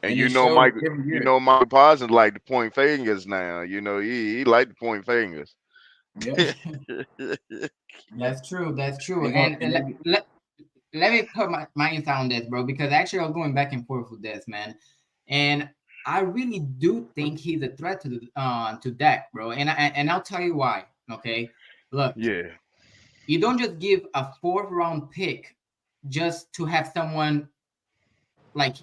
And and it shows every year. Michael Parsons like to point fingers now. He like to point fingers. Yep. That's true. That's true. They going And and they let me put my insight on this, bro, because actually I was going back and forth with this, man. And I really do think he's a threat to Dak, bro. And I'll tell you why. Okay. Look, Yeah, you don't just give a fourth round pick just to have someone like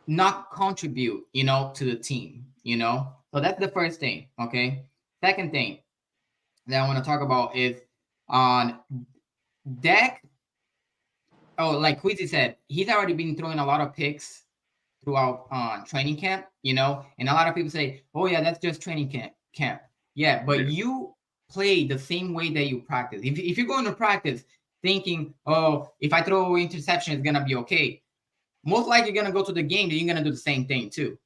not contribute, to the team. So that's the first thing. Okay. Second thing that I want to talk about is on Dak. Oh, like Queezy said, he's already been throwing a lot of picks throughout training camp, and a lot of people say, "Oh yeah, that's just training camp." Yeah, but yeah, you play the same way that you practice. If you're going to practice thinking, "Oh, if I throw interception, it's gonna be okay," most likely you're gonna go to the game, then you're gonna do the same thing too.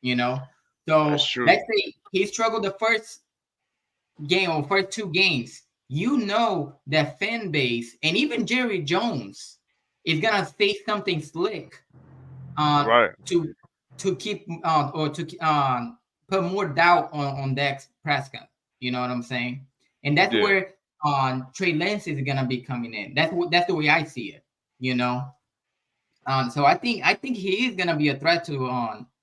You know. that's So let's true. say he struggled the first game or first two games, that fan base and even Jerry Jones is gonna say something slick uh, Right. to keep or to put more doubt on Dak Prescott. You know what I'm saying? And that's Yeah. where Trey Lance is gonna be coming in. That's the way I see it. You know. So I think he is gonna be a threat to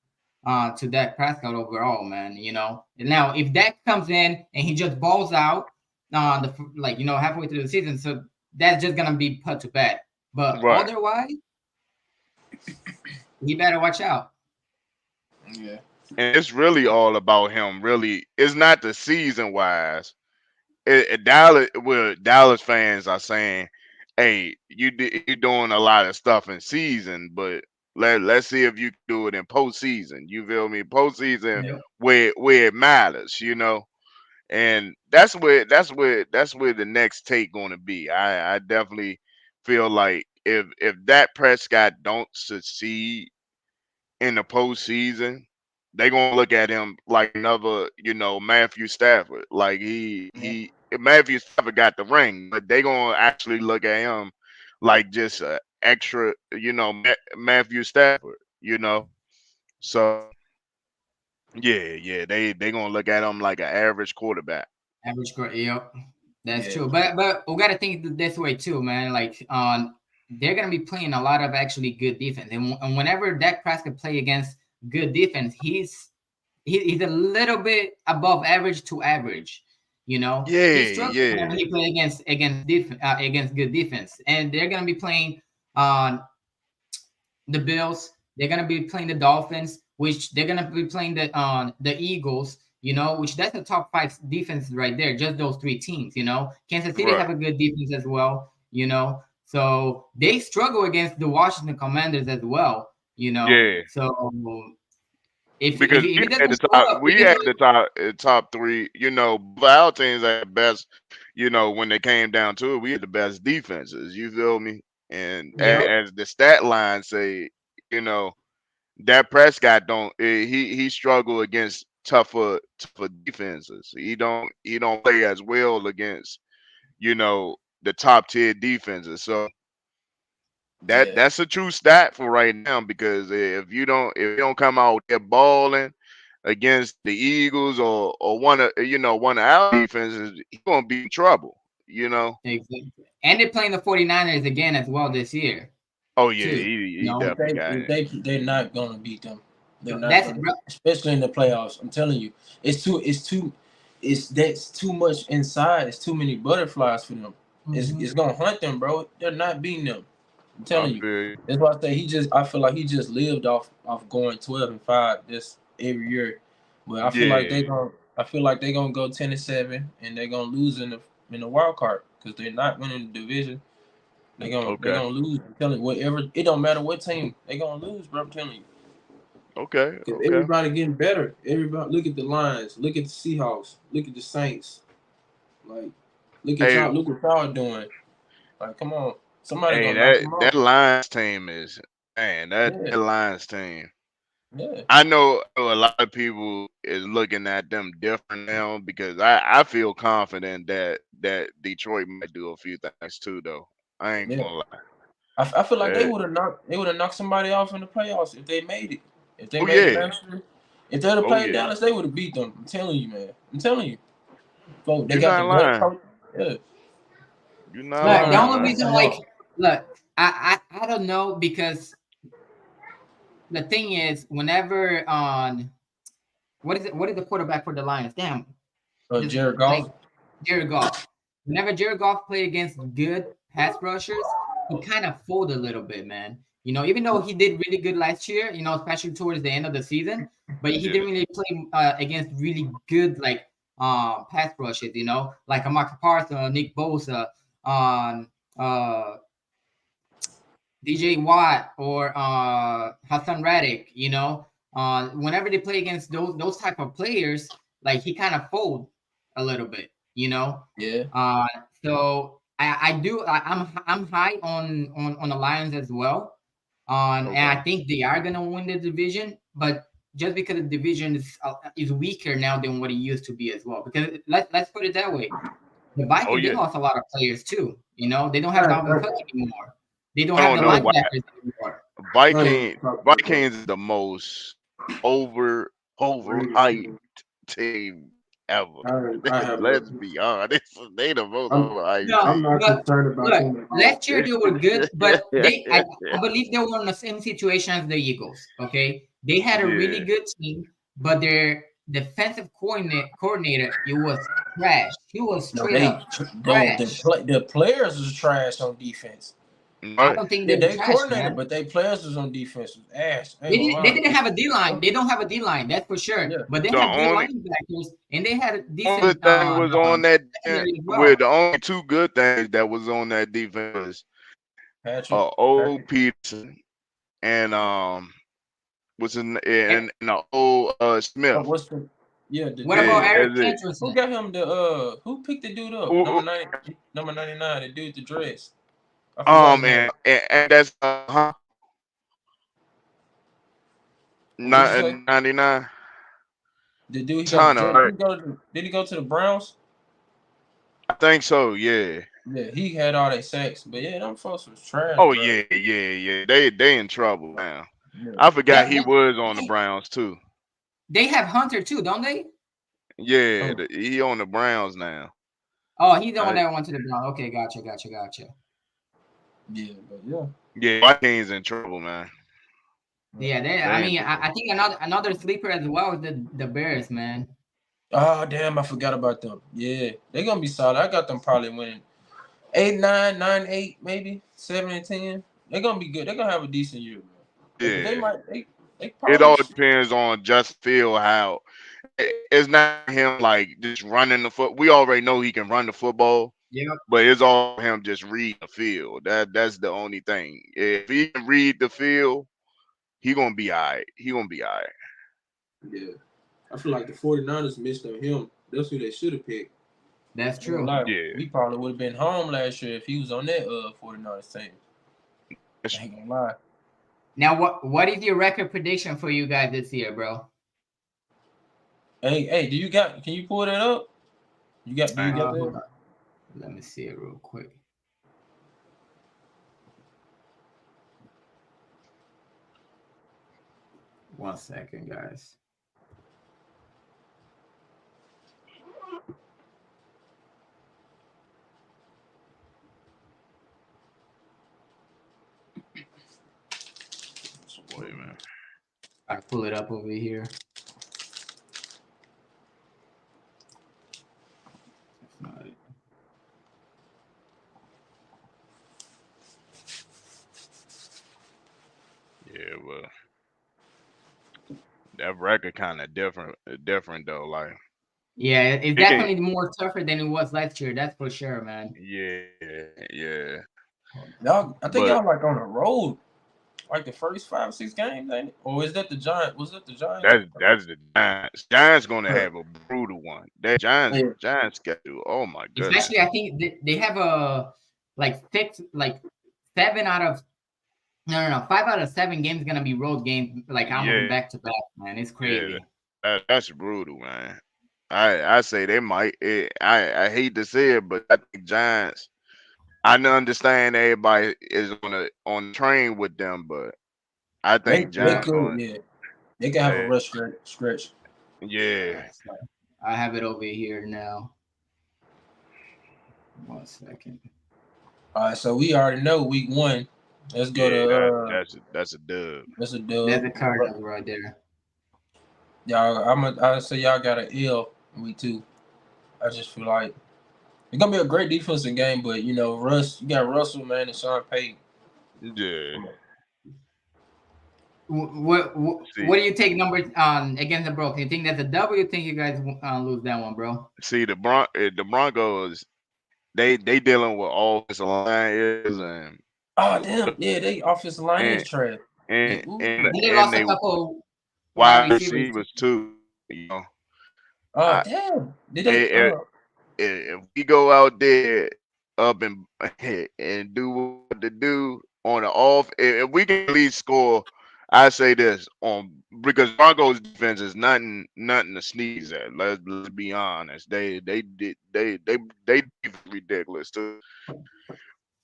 Dak Prescott overall, man. Now if Dak comes in and he just balls out, halfway through the season, so that's just gonna be put to bed. But Right. otherwise, he better watch out. yeah. And it's really all about him. Really, it's not the season wise. Dallas fans are saying, "Hey, you doing a lot of stuff in season, but let's see if you can do it in postseason." You feel me? Postseason Yep. where it matters. And that's where the next take going to be. I definitely feel like if that Prescott don't succeed in the postseason, they gonna look at him like another, Matthew Stafford. Like Yeah. he Matthew Stafford got the ring, but they gonna actually look at him like just a extra, Matthew Stafford. So yeah, they gonna look at him like an average quarterback. Average score. Yep. That's Yeah. true. But we gotta think this way too, man. Like they're gonna be playing a lot of actually good defense, and whenever Dak Prescott play against good defense, he's a little bit above average to average. He Yeah, struggles whenever yeah, he play against good defense, and they're gonna be playing on the Bills. They're gonna be playing the Dolphins, which they're gonna be playing the Eagles. Which that's the top five defenses right there. Just those three teams. Kansas City right. have a good defense as well. So they struggle against the Washington Commanders as well. Yeah, So if because if we he had doesn't the show top, up, we even had though the top three. Both our teams had the best. When they came down to it, we had the best defenses. You feel me? And yep, as the stat line say, you know that Prescott don't he struggle against tougher defenses. He don't play as well against the top tier defenses. So Yeah, that's a true stat for right now because if you don't come out there balling against the Eagles or one of our defenses, he's gonna be in trouble. Exactly. And they're playing the 49ers again as well this year, Oh yeah, too. he You know, definitely got if it. they're not gonna beat them. They're so not that's gonna, especially in the playoffs. I'm telling you, that's too much inside. It's too many butterflies for them. It's gonna hunt them, bro. They're not beating them. I'm I telling you. feel you. That's why I say I feel like he just lived off going 12-5 this every year. But Yeah. I feel like they're gonna go 10-7 and they're gonna lose in the wild card because they're not winning the division. They're Okay. gonna lose. I'm telling you, whatever, it don't matter what team they're gonna lose, bro. I'm telling you. Okay. Because Okay. everybody getting better. Everybody look at the Lions, look at the Seahawks, look at the Saints. Like, look at Hey, y'all, look what y'all doing. Like, come on. Somebody hey, gonna knock that them that off. Lions team is man. That Yeah, Lions team. yeah. I know a lot of people is looking at them different now because I feel confident that Detroit might do a few things too though. I ain't Yeah. gonna lie. I feel like Uh, they would have knocked somebody off in the playoffs if they made it. If they oh made it yeah. last year. If they'd have Oh played yeah. Dallas, they would have beat them. I'm telling you, man. I'm telling you. Bro, they You're got the not better lying. coach. Yeah. You're not look. The Lions lying, only gonna man. reason, knock them like, off. look, I don't know because the thing is, whenever on what is the quarterback for the Lions? Damn, just Jared like Goff. Jared Goff. Whenever Jared Goff play against good pass rushers, he kind of fold a little bit, man. Even though he did really good last year, especially towards the end of the season, but he Yeah. didn't really play against really good like pass rushes, like a Mark Parsons, Nick Bosa, um, uh, DJ Watt or Hassan Reddick, whenever they play against those type of players, like he kind of fold a little bit, you know. Yeah. Uh, so I'm high on the Lions as well, and Okay. I think they are gonna win the division, but just because the division is weaker now than what it used to be as well. Because let's put it that way, the Oh Vikings, they yeah. lost a lot of players too. They don't have Right, Dalvin right. Cook anymore. They don't I have don't the know why linebackers anymore. I ain't Viking talking about that. Vikings is the most overhyped team ever. I have Let's no. be honest. They the most I'm overhyped No, I'm team. not look, concerned about look. them at all. Last year they were good, but I believe they were in the same situation as the Eagles. Okay, they had a really Yeah. good team, but their defensive coordinator, it was trash. He was No, straight up trash. the players was trash on defense. I Right. don't think they Yeah, were they trash, coordinated, man. but they players was on defense was ass. I ain't They gonna didn't. They lie. didn't have a D line. They don't have a D line. That's for sure. Yeah, But they The have good only linebackers, and they had a only decent thing was on that secondary as with well. the only two good things that was on that defense, Patrick, old Patrick. Peterson and was in Eh, and the old Smith. What's the the What about Yeah, dude? Eric that's it. Who Kendrickson? got him the who picked the dude up? Who- Number 99, the dude with the dress. I forgot his name. and that's What'd you not say? 99 The dude he got the China, dress. right? Did he go to the Browns? I think so. Yeah. Yeah, he had all that sacks. But yeah, them folks was trash, Oh bro. yeah, yeah, yeah. They in trouble now. Yeah. I They, forgot he they, was on the they Browns too. they have Hunter too, don't they? Yeah, Oh, he on the Browns now. Oh, he's the one I, that went to the Brown. Okay, gotcha. yeah, but yeah. yeah, Vikings in trouble, man. Yeah, they. I They in mean, trouble. I think another sleeper as well is the Bears, man. Oh damn, I forgot about them. Yeah, they gonna be solid. I got them probably winning 8-9, 9-8, maybe 7-10. They're gonna be good. They're gonna have a decent year, man. Because they Yeah. might they It probably all depends on just feel how it's not him like just running the foot. We already know he can run the football, Yeah, but it's all him just read the field. That's the only thing. If he can read the field, he gonna be all right. He gonna be all right. yeah. I feel like the 49ers missed on him. That's who they should have picked. that's I ain't gonna true. lie. Yeah. We probably would have been home last year if he was on that 49ers team. I That's- ain't gonna lie. Now, what is your record prediction for you guys this year, bro? Hey, do you got? Can you pull that up? You got? Do you got that? Hold on. Let me see it real quick. One second, guys. Wait a minute. I pull it up over here. That's not it. Yeah, well, that record kind of different though. Like Yeah, it's he can, definitely more tougher than it was last year. That's for sure, man. yeah. Y'all, I think But y'all like on the road, like the first 5 6 games, ain't it? Or is that the Giant? Was that the Giants? that's the Giants. Giants gonna Yeah. have a brutal one. That Giants schedule. Oh my goodness. Especially, I think they have a like six, like 7 out of no, 5 out of 7 games gonna be road games, like almost Yeah, back to back. Man, it's yeah. crazy. That's brutal, man. I say they might. I hate to say it, but I think Giants. I don't understand everybody is on the train with them, but I think They Giants could, going. yeah. They can have a Uh, rush stretch. All yeah, right, so I have it over here now. 1 second. All right, so we already know week 1. Let's go yeah. to That's a dub. that's a There's dub. the Cardinals right there. I say y'all got an L week 2. I just feel like it's gonna be a great defensive game, but you know, you got Russell, man, and Sean Payton. Yeah. What See, do you take numbers against the Broncos? You think that's a W? You think you guys lose that one, bro? the Broncos. They dealing with offensive line is Oh damn, yeah, they offensive line is and trash. They ooh. And they and lost a they couple wide wide receivers too. receivers too. You know, Oh I, damn. Did they if, if we go out there up and do what to do on the off, if we can at least score, I say this on because Broncos defense is nothing to sneeze at. Let's be honest. They ridiculous too.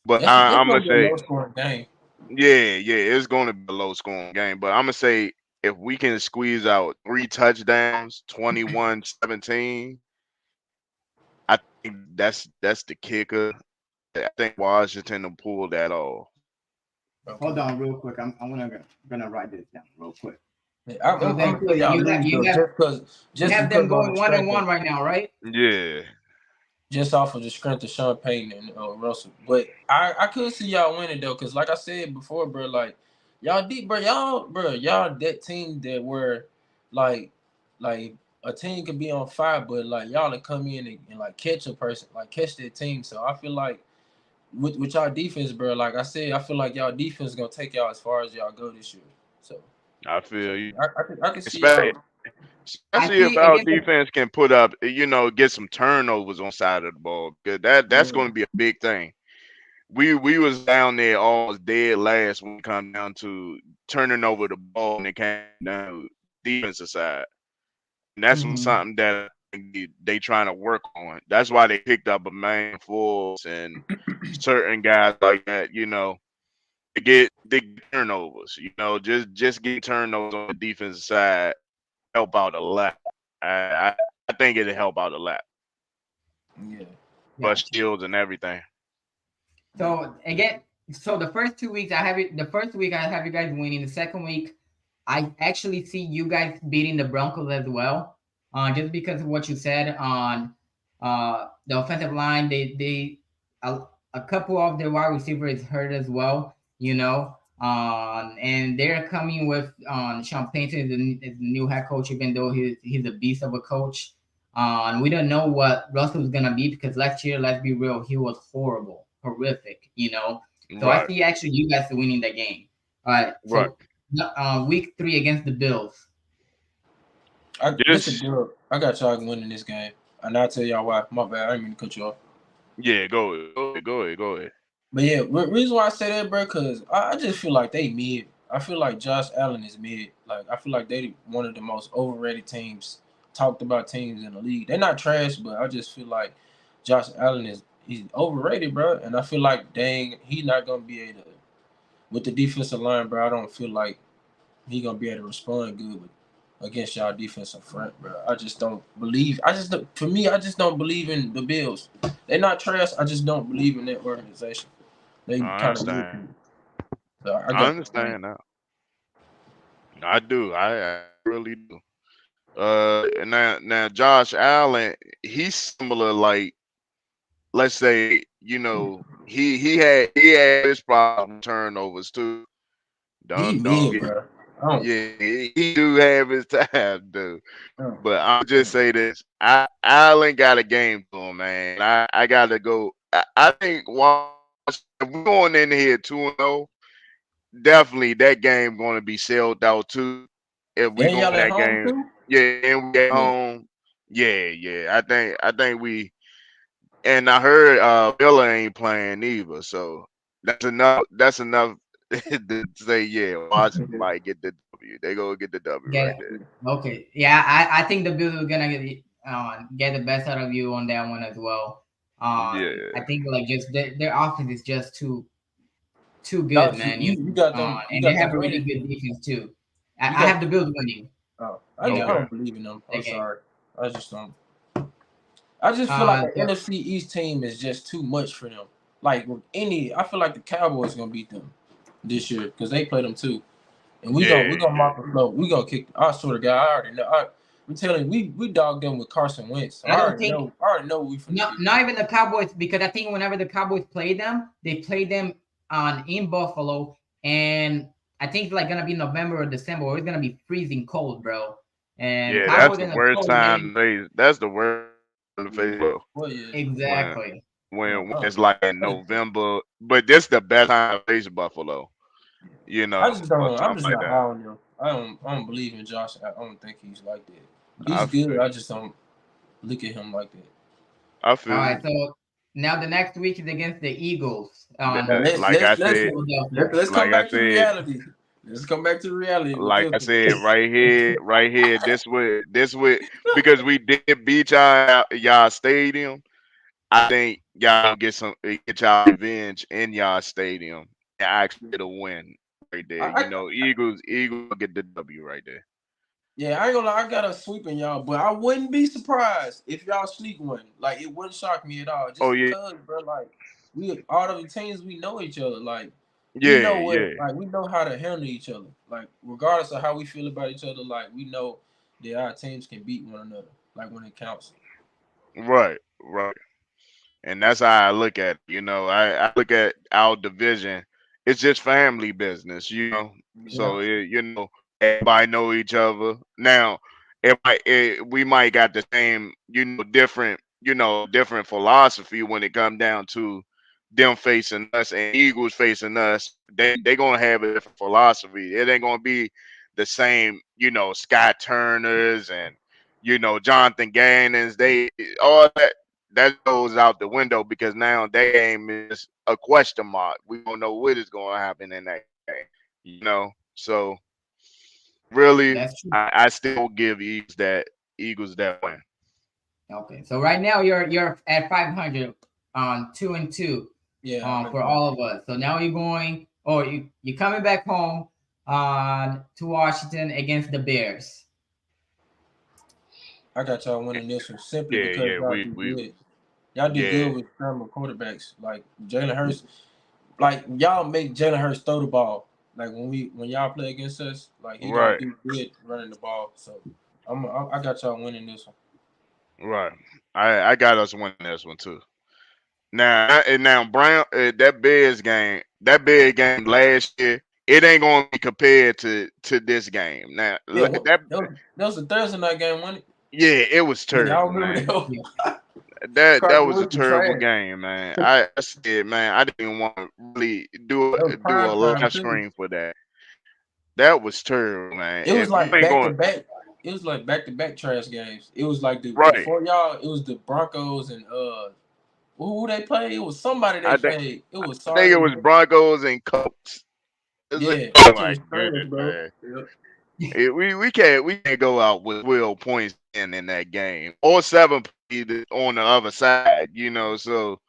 But that's I'm gonna gonna be a say low scoring game. yeah, it's going to be a low scoring game. But I'm gonna say if we can squeeze out 3 touchdowns, 21-17, I think that's the kicker. I think Washington will pull that off. Hold Okay. on, real quick. I'm gonna write this down real quick. Yeah, So I'm then gonna tell y'all this though, you just have them because on the going one and strength one of right now, right? Yeah, just off of the strength of Sean Payton and Russell. But I could see y'all winning though, because like I said before, bro, like y'all deep, y'all that team that were like a team could be on fire, but like y'all to come in and like catch a person, like catch their team. So I feel like with y'all defense, bro, like I said, I feel like y'all defense is gonna take y'all as far as y'all go this year. So I so feel you. I can see Especially, y'all. I especially if see our against the defense can put up, get some turnovers on side of the ball. Because that's Yeah. going to be a big thing. We was down there almost dead last when it come down to turning over the ball and it came down to defensive side. And that's Mhm. something that I think they trying to work on. That's why they picked up a man Forbes and certain guys like that, to get turnovers. Just getting turnovers on the defensive side help out a lot. I think it'll help out a lot. Yeah. But Gotcha. shields and everything. So again, so the first 2 weeks I have it. The first week I have you guys winning. The second week, I actually see you guys beating the Broncos as well. Just because of what you said on the offensive line, a, a couple of their wide receivers hurt as well. And they're coming with Sean Payton is the new head coach, even though he's a beast of a coach. And we don't know what Russell's gonna be because last year, let's be real, he was horrible, horrific. So I Right. see actually you guys winning the game. All right. Right. So week 3 against the Bills. This a Just dub. I got y'all winning this game, and I'll tell y'all why. My bad, I didn't mean to cut you off. yeah, go ahead. But yeah, reason why I say that, bro, because I just feel like they mid. I feel like Josh Allen is mid. Like I feel like they one of the most overrated teams talked about teams in the league. They're not trash, but I just feel like Josh Allen is he's overrated, bro. And I feel like dang, he's not gonna be able to with the defensive line, bro. I don't feel like he gonna be able to respond good against y'all defensive front, bro. I just don't believe. I just for me, I just don't believe in the Bills. They're not trash. I just don't believe in that organization. They I kind of weird to understand. me. So I I got the win. understand that. I do. I really do. Now Josh Allen, he's similar. Like, let's say, he had his problem turnovers too. He Don't mid, get bro. I don't. Yeah, he do have his time, dude. I don't But I'll just say this: Allen got a game to him, man. I gotta go. I think if we're going in here 2-0, definitely that game going to be sold out too. If we and go y'all in at that home game, too. yeah, and we at Yeah. home, yeah. I think we. And I heard Miller ain't playing either, so that's enough. That's enough to say, yeah, Washington might get the W. They go get the W Get right it. there. Okay. Yeah, I think the Bills are gonna get the best out of you on that one as well. I Yeah, think like just their offense is just too good, Y'all, man. you got them. You And they got have them a really ready. good defense too. You I got. have the Bills winning Oh, I the okay. don't believe in them. I'm the game. sorry. I just don't. I just feel like the So NFC East team is just too much for them. Like with I feel like the Cowboys gonna beat them this year because they play them too, and we Yeah, gonna yeah. mop the flow. We gonna kick. I swear to God, I already know. I'm telling you, we dogged them with Carson Wentz, so I don't think I already know what we finna do. not even the Cowboys because I think whenever the Cowboys play them, they play them on in Buffalo, and I think it's like gonna be November or December, or it's gonna be freezing cold, bro. And Yeah, that's Cowboys the in the worst cold, man. time they. That's the worst time to face Buffalo. Well, yeah, when Exactly. no, when it's like in I just, November. But this the best time to face Buffalo. I just Or don't. I'm something just like not high that. on them. I don't believe in Josh. I don't think he's like that. He's I good. feel I you. just don't look at him like that. I All feel right, you. so now the next week is against the Eagles But Like I in said, Philadelphia. let's come like I back to said, reality. Let's come back to reality with like this I one. said, right here. This would because we did beat y'all stadium. I think y'all get y'all revenge in y'all stadium and actually get a win right there. I, Eagles get the W right there. yeah, I ain't gonna lie. I got us sweeping y'all, but I wouldn't be surprised if y'all sneak one. Like it wouldn't shock me at all, Oh just yeah, because, bro. Like we all of the teams we know each other. Like we yeah, know what, yeah. like we know how to handle each other. Like regardless of how we feel about each other, like we know that our teams can beat one another. Like when it counts. Right, right. And that's how I look at it. I look at our division. It's just family business, Yeah. So everybody know each other. Now, we might got the same, different philosophy when it come down to them facing us and Eagles facing us. They gonna have a different philosophy. It ain't gonna be the same, Scott Turners and Jonathan Gannons. They all that goes out the window because now that game is a question mark. We don't know what is going to happen in that game. So really, That's true. I still give Eagles that win. Okay, so right now you're at 500 on 2-2 Yeah, I'm at for that. all of us. So now you're going, or you're coming back home on to Washington against the Bears. I got y'all winning this one simply Yeah, because yeah, y'all we do we good. Y'all do yeah, good with scramble quarterbacks. Like Jalen Hurts, like y'all make Jalen Hurts throw the ball. Like when y'all play against us, like he don't right, do good running the ball. So I got y'all winning this one. right. I got us winning this one too. Now Brown that big game last year, it ain't gonna be compared to this game. Now Yeah, that that was a Thursday night game, wasn't it? yeah, it was Yeah, y'all terrible, remember man. that? Yeah, That Carson was a Wentz was terrible trash. game, man. I said, man, I didn't want to really That was do a prime time live too. stream for that. That was terrible, man. It was If you like ain't back to going back. It was like back to back trash games. It was like the right, before y'all. It was the Broncos and who they played? It was somebody they I think played. It was I think it sorry. was Broncos and Colts. Yeah, Oh that team my was trash, goodness, bro. man. Yep. We can't go out with 12 points in that game or 7 on the other side. So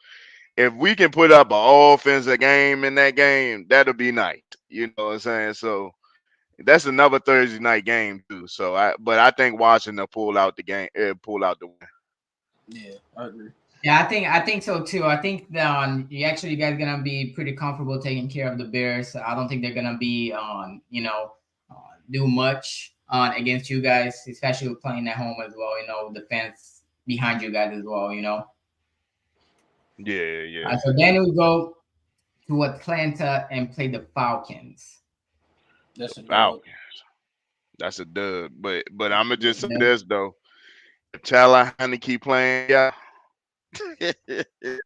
if we can put up an offensive game in that game, that'll be nice. You know what I'm saying? So that's another Thursday night game too. But I think Washington pull out the game, pull out the win. Yeah, I agree. Yeah, I think so too. I think that you guys gonna be pretty comfortable taking care of the Bears. I don't think they're gonna be on do much on against you guys, especially with playing at home as well. The fans behind you guys as well. Yeah, yeah. So then we go to Atlanta and play the Falcons. That's a Wow, dub. that's a dub. But I'm gonna just say Then, this though: if Tallahassee keep playing, yeah,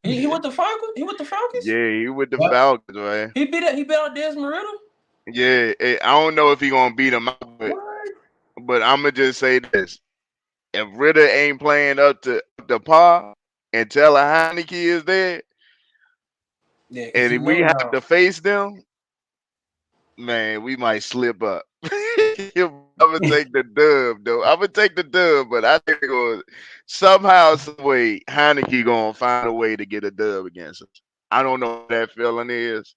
He with the Falcons. He with the Falcons. yeah, he with the yep. Falcons, man. He beat out Desmond Ritter. Yeah, I don't know if he gonna beat him out, What? but I'm gonna just say this: if Ritter ain't playing up to par, and Tallahassee is there, Yeah, because and you if we know have now. to face them, man, we might slip up. I'm gonna take the dub, though. I'm gonna take the dub, but I think we're gonna somehow, some way, Heineke gonna find a way to get a dub against us. I don't know what that feeling is,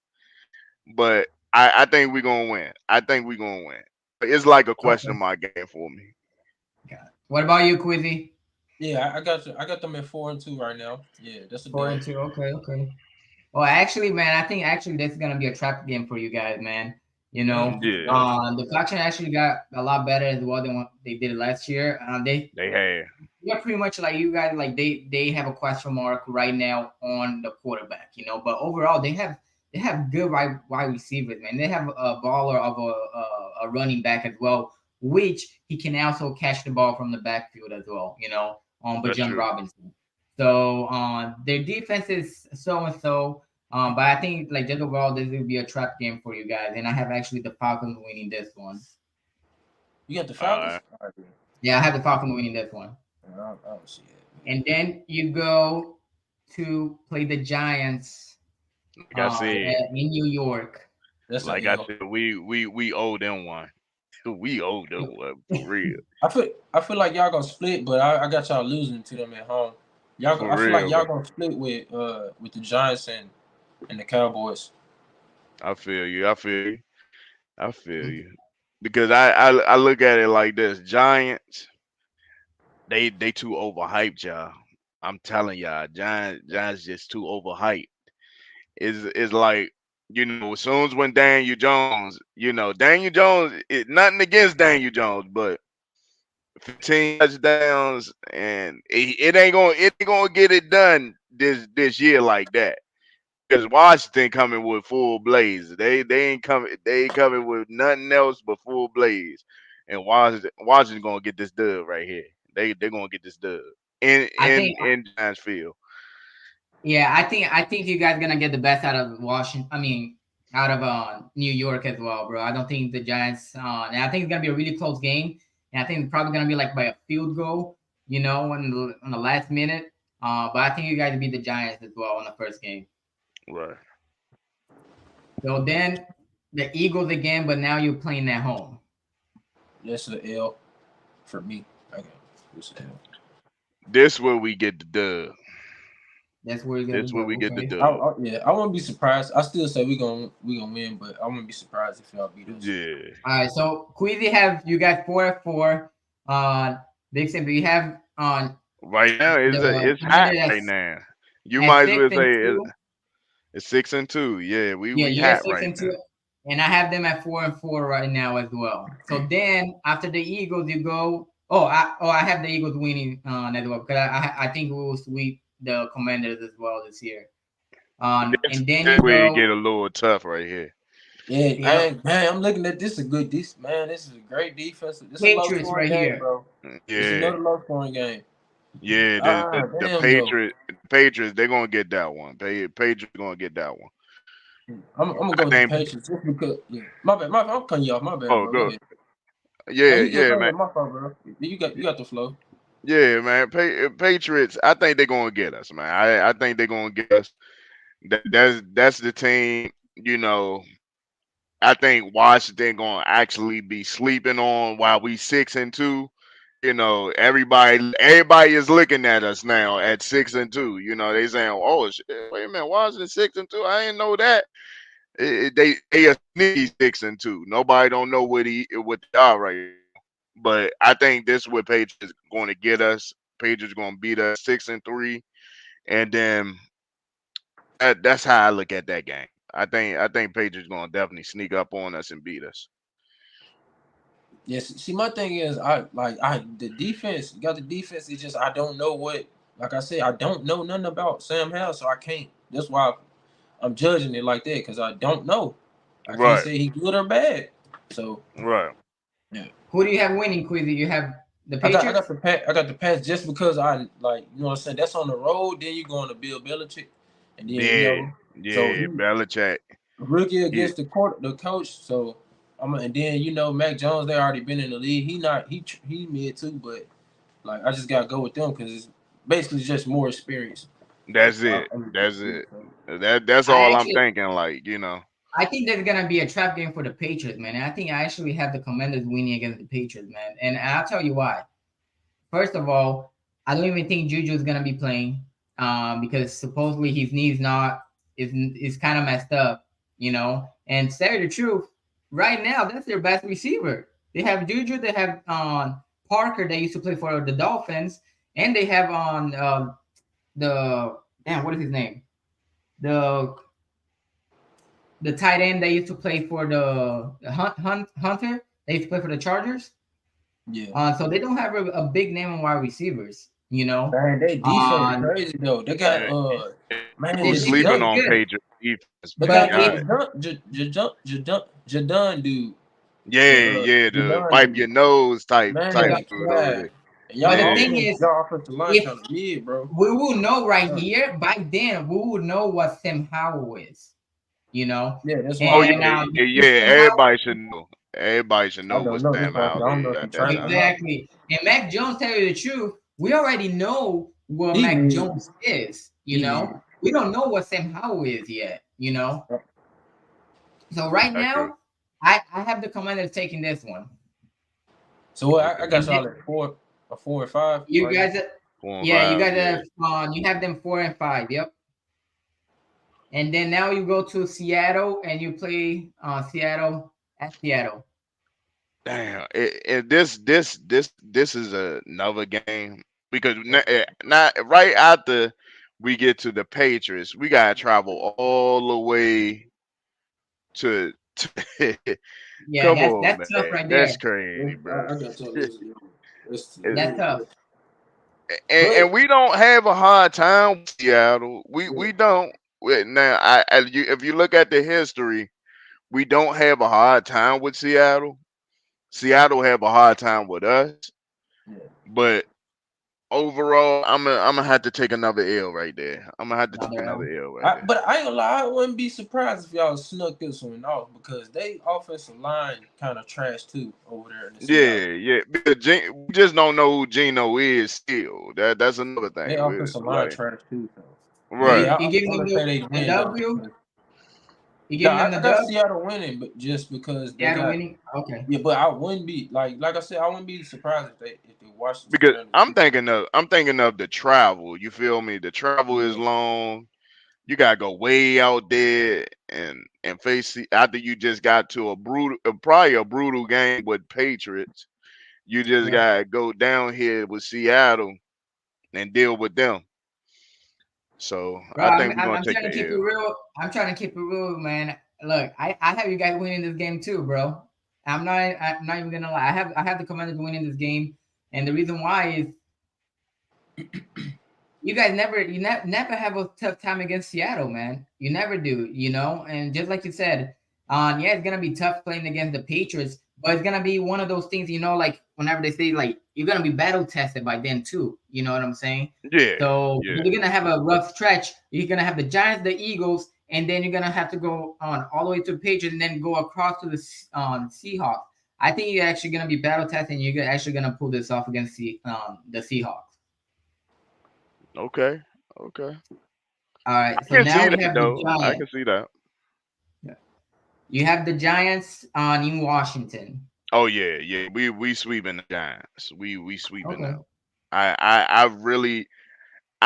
but I think we're gonna win. I think we're gonna win. It's like a question Okay. mark game for me. Got it. What about you, Quizzy? Yeah, I got you. I got them at 4-2 right now. Yeah, that's a Four dub. and two. Okay, okay. Well, actually, man, I think actually this is gonna be a trap game for you guys, man. Yeah, The Falcons actually got a lot better as well than what they did last year. they had. They're pretty much like you guys, like they have a question mark right now on the quarterback, But overall, they have good wide receivers, man. They have a baller of a running back as well, which he can also catch the ball from the backfield as well, That's Bajan true. Robinson. So their defense is so and so. But I think like just overall, this will be a trap game for you guys, and I have actually the Falcons winning this one. You got the All right. Falcons. All right, man. Yeah, I have the Falcons winning this one. I don't see it. And then you go to play the Giants Like I said, in New York. That's a like I L. said, we owe them one. We owe them one for real, I feel like y'all gonna split, but I got y'all losing to them at home. for I feel like real, y'all bro. gonna split with the Giants and the Cowboys. I feel you. I feel you. I feel you. Because I look at it like this: Giants, they too overhyped, y'all. I'm telling y'all, Giants just too overhyped. Is like as soon as when Daniel Jones, Daniel Jones, nothing against Daniel Jones, but 15 touchdowns and it ain't gonna get it done this year like that. Because Washington coming with full blaze. They ain't coming with nothing else but full blaze. And Washington gonna get this dub right here. They're gonna get this dub in I in think, in Giants field. yeah, I think you guys gonna get the best out of Washington. I mean, out of New York as well, bro. I don't think the Giants. And I think it's gonna be a really close game, and I think it's probably gonna be like by a field goal, on the last minute. But I think you guys beat the Giants as well on the first game. Right. So then the Eagles again, but now you're playing at home. That's the L for me. Okay, it's a L. This where we get the dub. That's where you're gonna This where we go. get the Okay. dub. Yeah, I won't be surprised. I still say we gonna win, but I won't be surprised if y'all beat us. Yeah. All right. So Queasy have you guys 4-4. Big Sim, do you have on Right now the it's hot commander right that's now. You at might as six well and say two? it's 6-2. Yeah, Yeah, we you're at hot six right and now. two, and I have them at 4-4 right now as well. So then after the Eagles, you go. I have the Eagles winning as well because I think we will sweep the Commanders as well this year. This And then this you where it go. get a little tough right here. Yeah, Yep, man, I'm looking at this. A good this man. This is a great defense. This is a low Patriots scoring right game, here. bro. This is Yeah. another low scoring game. Yeah, the Damn though. Patriots, they're gonna get that one. Patriots gonna get that one. I'm gonna I go with the think. Patriots just because. Yeah, my bad. I'm cutting you off. My bad, Oh, bro. Go go. ahead. No, Yeah, you good. yeah, Go man. ahead. My fault, bro. You got the flow. Yeah, man. Patriots. I think they're gonna get us, man. I think they're gonna get us. That's the team. I think Washington gonna actually be sleeping on while we 6-2. You know, everybody is looking at us now at 6-2. You know, they saying, "Oh, shit, wait a minute, Washington 6-2? I didn't know that." They are sneaky 6-2. Nobody don't know what they are right now. But I think this is what Patriots going to get us. Patriots going to beat us 6-3, and then that's how I look at that game. I think Patriots going to definitely sneak up on us and beat us. Yes. See, my thing is, I the defense got the defense. It's just I don't know what. Like I said, I don't know nothing about Sam Howell, so I can't. That's why I'm judging it like that because I don't know. I can't Right, say he good or bad. So right. yeah, Who do you have winning, Queezy? You have the I got Patriots? I got the pass just because I like you know what I'm saying. That's on the road. Then you going to Bill Belichick, and then you Yeah, know. So yeah. he Belichick. rookie He, against the coach. So and then you know Mac Jones. They already been in the league. He mid too, but like I just gotta go with them because it's basically just more experience. that's I, it. I'm, That's yeah, it. so. That's I all I'm actually, thinking. Like, you know. I think there's gonna be a trap game for the Patriots, man. And I think I actually have the Commanders winning against the Patriots, man. And I'll tell you why. First of all, I don't even think Juju is gonna be playing, because supposedly his knee's not is kind of messed up, you know. And to tell you the truth, right now that's their best receiver. They have Juju, they have Parker, they used to play for the Dolphins, and they have on the damn what is his name the the tight end they used to play for the Hunter. They used to play for the Chargers. Yeah. So they don't have a big name on wide receivers, you know. Man, they defense Um, crazy though. They got Uh, man Who's their the defense sleeping is jump. on good, Patriots defense? They My but got this if God. Jadon dude. Yeah, yeah. The Jadon wipe your dude. nose type Man, but dude over yeah. there. And but the y'all thing Yeah. offense, is, y'all offensive line if kind of mid, bro. we will know right here by then, we will know what Sam Howell is, you know. Yeah, that's Oh why I And know. yeah. this Sam Howell, Everybody should know. Everybody should I know don't what know this Sam motherfucker. Howell I don't know is if he at that trash or time. not. exactly. And Mac Jones, tell you the truth, we already know what He Mac mid. Jones is, you He know. mid. We don't know what Sam Howell is yet, you know. Uh, So right I agree. now, I have the Commanders taking this one. So what, I Okay. got And y'all at 4 and 5 you right now. guys, Four and yeah, you five. guys Yeah. have you have them 4-5. Yep. And then now you go to Seattle and you play Seattle at Seattle. Damn. This is another game because not right after we get to the Patriots, we gotta travel all the way to Yeah, come on, that's tough man. right That's there. crazy, bro. I got y'all this. That's tough. But And we don't have a hard time with Seattle. yeah, We don't. Now, if you look at the history, we don't have a hard time with Seattle. Seattle have a hard time with us. yeah. But overall, I'm gonna have to take another L right there. I'm gonna have to take Another another L. L right there. But I ain't gonna lie, I wouldn't be surprised if y'all snuck this one off because they offensive line kind of trash too over there in the Seattle. Yeah, yeah. Because we just don't know who Gino is still. That's another They thing. We offensive line like trash too. So. So But right. yeah, you giving I'm them gonna say they the win though. W? You No, giving them the I got dub? Seattle winning, but just because they Seattle got winning? Okay. yeah. But I wouldn't be like I said, I wouldn't be surprised if the Washington Because Commanders. I'm thinking of the travel. You feel me? The travel is Yeah, long. You gotta go way out there and face after you just got to a brutal, probably a brutal game with Patriots. You just yeah. gotta go down here with Seattle and deal with them. So Bro, I think we're gonna I'm take trying the to keep it L. real. I'm trying to keep it real, man. Look, I have you guys winning this game too, bro. I'm not even gonna lie. I have the Commanders winning this game, and the reason why is you guys never have a tough time against Seattle, man. You never do, you know. And just like you said, yeah, it's gonna be tough playing against the Patriots, but it's gonna be one of those things, you know, like whenever they say like you're gonna be battle tested by then too. You know what I'm saying? Yeah, So yeah. you're gonna have a rough stretch. You're gonna have the Giants, the Eagles, and then you're gonna have to go on all the way to the Patriots and then go across to the Seahawks. I think you're actually gonna be battle tested, and you're actually gonna pull this off against the Seahawks. Okay, okay. All I right, so can now see we that have the though. I can Giants. see that. Yeah, You have the Giants on in Washington. Oh yeah, yeah. We sweeping the Giants. We sweeping Okay. them. I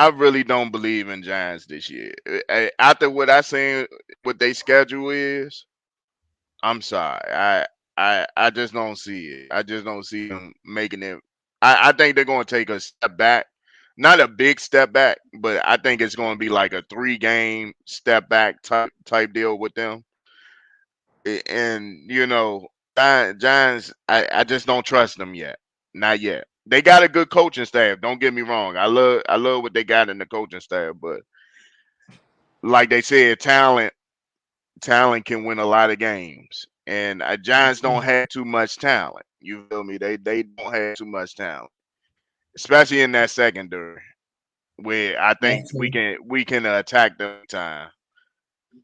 really don't believe in Giants this year. After what I seen, what they schedule is, I'm sorry. I just don't see it. I just don't see them making it. I think they're going to take a step back, not a big step back, but I think it's going to be like a 3 game step back type deal with them. And Giants, I just don't trust them yet. Not yet. They got a good coaching staff. Don't get me wrong. I love what they got in the coaching staff, but like they said, talent can win a lot of games, and Giants don't have too much talent. You feel me? They don't have too much talent, especially in that secondary, where I think That's we true. can we can attack them big time.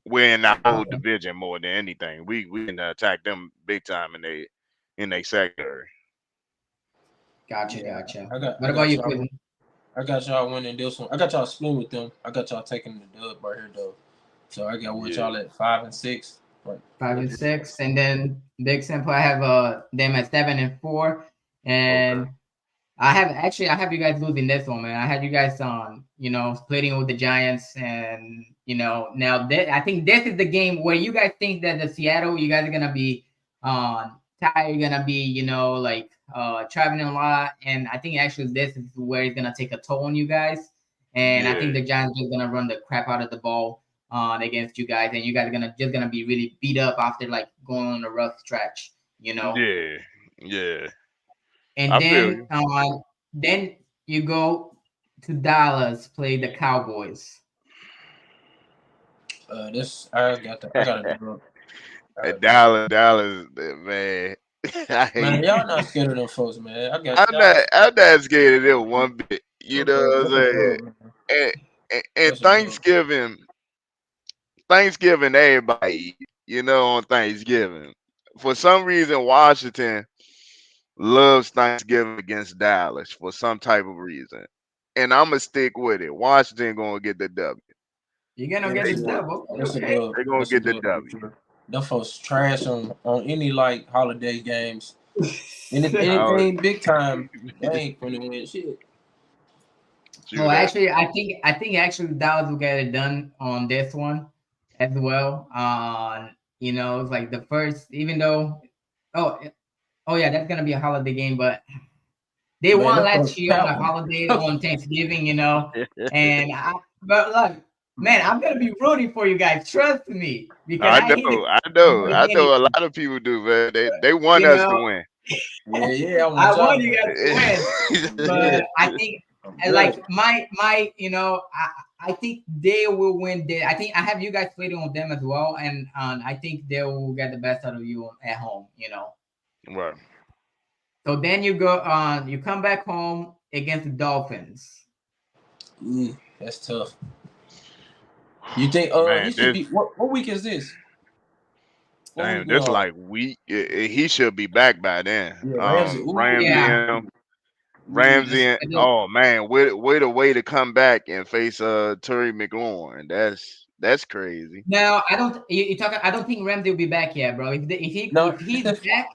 We're in the whole Okay. division more than anything. We can attack them big time in they secondary. Gotcha, Yeah, gotcha. I What about got you, y'all. Quizzy? I got y'all winning this one. I got y'all split with them. I got y'all taking the dub right here though. So I got with Yeah. y'all at 5 and 6. Right. Five What and you- six, and then the example I have them at 7 and 4, Okay. and I have you guys losing this one, man. I had you guys on, splitting with the Giants, and now I think this is the game where you guys think that the Seattle, you guys are gonna be tired, you're gonna be, like traveling a lot, and I think actually this is where it's gonna take a toll on you guys, and I think Yeah. the Giants are just gonna run the crap out of the ball against you guys, and you guys are gonna be really beat up after like going on a rough stretch. Yeah. Yeah. And I feel you. then you go to Dallas, play the Cowboys. This I got a dub. I got a dub. Dallas, man. I Man, hate. y'all not scared of them folks, man. I got I'm y'all. not. I'm not scared of them one bit. You know what I'm That's a saying? dub, man. And, and That's a dub. Thanksgiving, everybody, on Thanksgiving. For some reason, Washington loves Thanksgiving against Dallas for some type of reason, and I'm gonna stick with it. Washington gonna get the W. You're gonna Yeah, get that's the a They dub. dub. Okay, That's a okay. dub. they gonna That's a get the dub for W. sure. Them folks trash on any like holiday games. And if I anything big time, they ain't finna win shit. Oh, True that. actually, I think actually Dallas will get it done on this one as well. It's like the first, even though, oh, oh yeah, that's gonna be a holiday game, but they Man, won them last folks year on a capping. holiday on Thanksgiving. But look, man, I'm gonna be rooting for you guys. Trust me, because I I know, hate it I know, I again. know. A lot of people do, man. They want You us to know, win. Yeah, I I want y'all want to you win. guys to win, Yeah, but I think but like I think they will win. I think I have you guys playing on them as well, and I think they will get the best out of you at home. Right. So then you come back home against the Dolphins. that's tough. You think he Man, should this be what week is this? What week damn, we this on? like we he should be back by then. Yeah, Ramsey. Ramsey Yeah, and That's Ramsey and oh man, wait a way to come back and face Terry McLaurin. That's crazy. no, I don't. You talking? I don't think Ramsey will be back yet, bro. no. If They he's said back,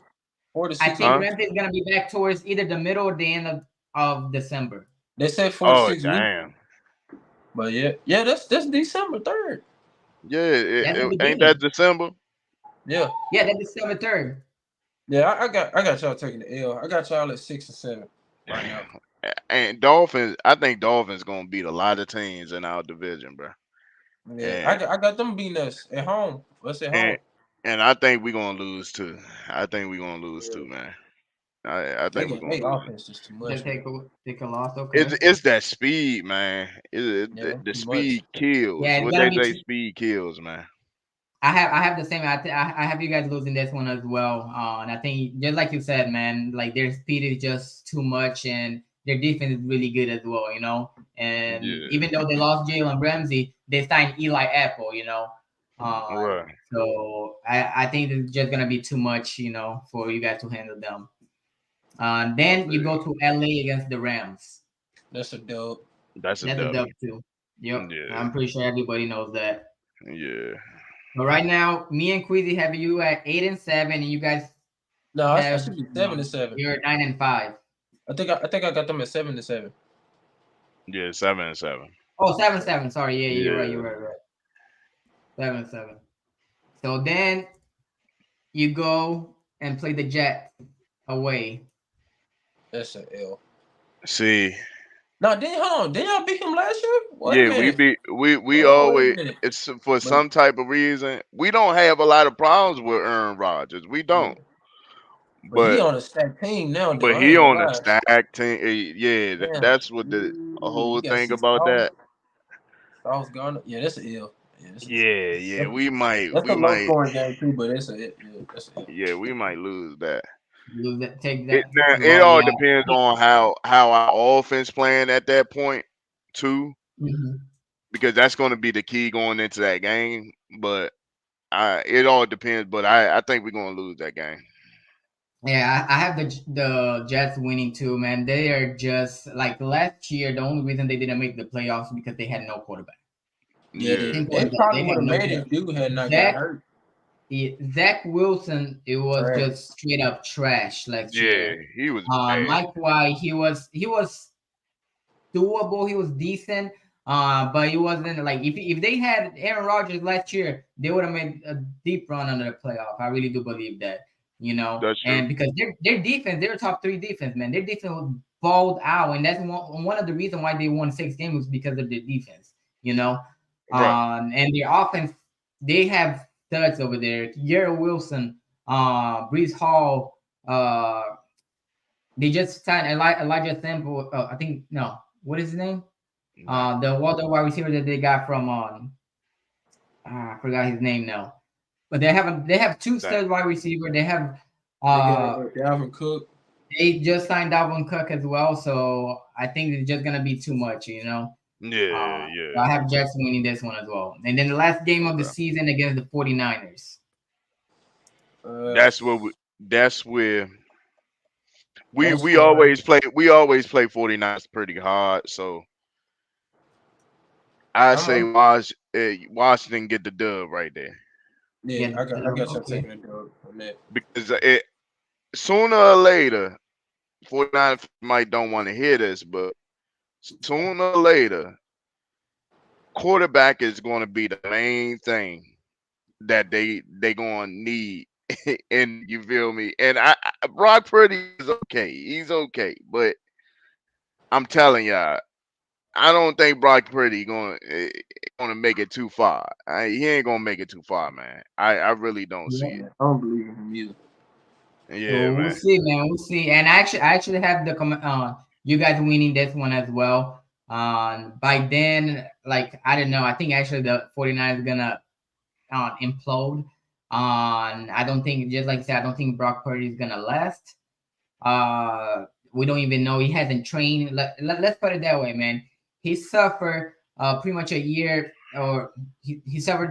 four to I six think Huh? weeks. Ramsey is gonna be back towards either the middle or the end of December. They said four to Oh 6 weeks. damn. But yeah, that's December 3rd. Yeah, That's the ain't that beginning. December? Yeah, Yeah, that's December 3rd. yeah. I got y'all taking the L. I got y'all at 6 and 7 right now. And Dolphins, I think Dolphins gonna beat a lot of teams in our division, bro. Yeah, And I got them beating us at home. Us at and home. and I think we're gonna lose too. I think we're gonna lose Yeah. too, man. I think we're They gonna lose. offense just too Just much, man. take a loss. It's Okay. it's that speed, man. Yeah, The too much. speed kills. Yeah, it's What gonna they be. say, speed kills, man. I have the same. I have you guys losing this one as well. And I think just like you said, man, like their speed is just too much, and their defense is really good as well. And Yeah, even though they lost Jalen Ramsey, they signed Eli Apple. right. So I think it's just gonna be too much, for you guys to handle them. I Then you feel go to LA against the Rams. That's a dope. that's a That's a dub W. too. Yep, Yeah, I'm pretty sure everybody knows that. yeah. But right now, me and Queasy have you at 8-7, and you guys No, I have should be 7-7. you're 9-5. I think I got them at 7-7. Yeah, 7-7. Oh, 7-7. Sorry, yeah, you're right. Yeah. You're right. Right. 7-7. So then you go and play the Jets away. That's an L. See, No, then hold on. Did y'all beat him last year? Wait a yeah, minute. we Wait a always minute. it's for But some type of reason we don't have a lot of problems with Aaron Rodgers. We yeah, don't, but he but on a stacked team now, though. but I ain't he gonna on the lie. stack team. Yeah, Damn. that's what the a He whole got thing six about dollars. that. Sauce gone. Yeah, that's an L. Yeah, Yeah, yeah, that's, that's a we low might, scoring game too, but that's a L. yeah, we might lose that. You take It that. now it Well, all yeah. depends on how our offense playing at that point too, Mhm. because that's going to be the key going into that game. But it all depends. But I think we're going to lose that game. Yeah, I have the Jets winning too, man. They are just like last year. The only reason they didn't make the playoffs because they had no quarterback. Yeah, Yeah, Simple as they that. They probably would had have no made it quarterback. if Duke had not got Zach, hurt. Zach Wilson, it was Trash. just straight up trash last yeah, year. he was bad. Mike White, he was doable. He was decent. But he wasn't like if they had Aaron Rodgers last year, they would have made a deep run under the playoff. I really do believe that, That's true. and because their defense, they're top three defense, man. Their defense was balled out, and that's one of the reasons why they won 6 games was because of their defense, you know. Right. And their offense, they have studs over there. Garrett Wilson, Brees Hall, they just signed Elijah Sample. I think no, what is his name? Nah. The Walter wide receiver that they got from I forgot his name now. But they have two That. stud wide receiver. They have They got uh Dalvin Cook. they just signed Dalvin Cook as well. So I think it's just gonna be too much. Yeah, So I yeah. have Jackson winning this one as well. And then the last game of the Okay. season against the 49ers. Uh, That's what we. That's where low we scoring. always play. We always play 49ers pretty hard. So I say I'm Washington get the dub right there yeah. Yeah, I got y'all okay. taking a dub on that. because it sooner or later 49 might don't want to hear this, but sooner or later, quarterback is going to be the main thing that they going to need. And you feel me? And Brock Purdy is okay. He's okay, but I'm telling y'all, I don't think Brock Purdy going to make it too far. He ain't going to make it too far, man. I really don't see it. Yeah, I don't believe in him either. Yeah, So we'll man. see, man. We'll see. And I actually have you guys winning this one as well. By then, like I don't know. I think actually the 49ers gonna implode. I don't think, just like I said, I don't think Brock Purdy is gonna last. We don't even know. He hasn't trained. Let's put it that way, man. He suffered pretty much a year, or he suffered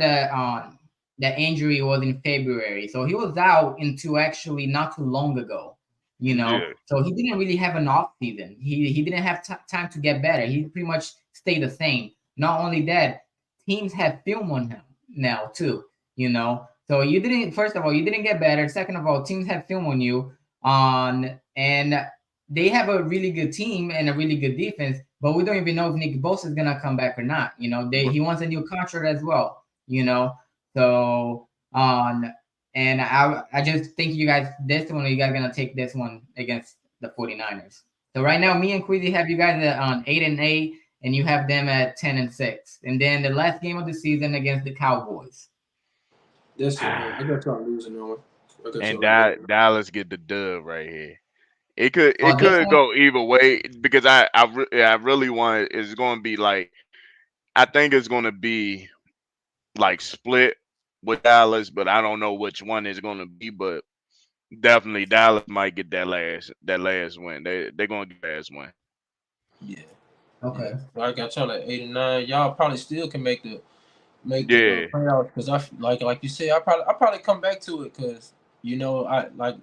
the injury was in February, so he was out into actually not too long ago. Yeah, So he didn't really have an off season. He didn't have time to get better. He pretty much stayed the same. Not only that, teams have film on him now too. So you didn't. First of all, you didn't get better. Second of all, teams have film on you and they have a really good team and a really good defense, but we don't even know if Nick Bosa is gonna come back or not. but He wants a new contract as well. So and I just think you guys gonna take this one against the 49ers. So right now, me and Queasy have you guys on 8-8, and you have them at 10-6, and then the last game of the season against the Cowboys. That's it. I got y'all losing on. I got and y'all losing. Dallas get the dub right here. It Oh, this could one. go either way because I really want it's going to be like I think it's going to be like split with Dallas, but I don't know which one is going to be. But definitely Dallas might get that last win. They're going to get that last win. Yeah, yeah. Okay. So I got y'all at 8 and 9. Y'all probably still can make the Yeah, playoffs because like you said, I probably come back to it because I like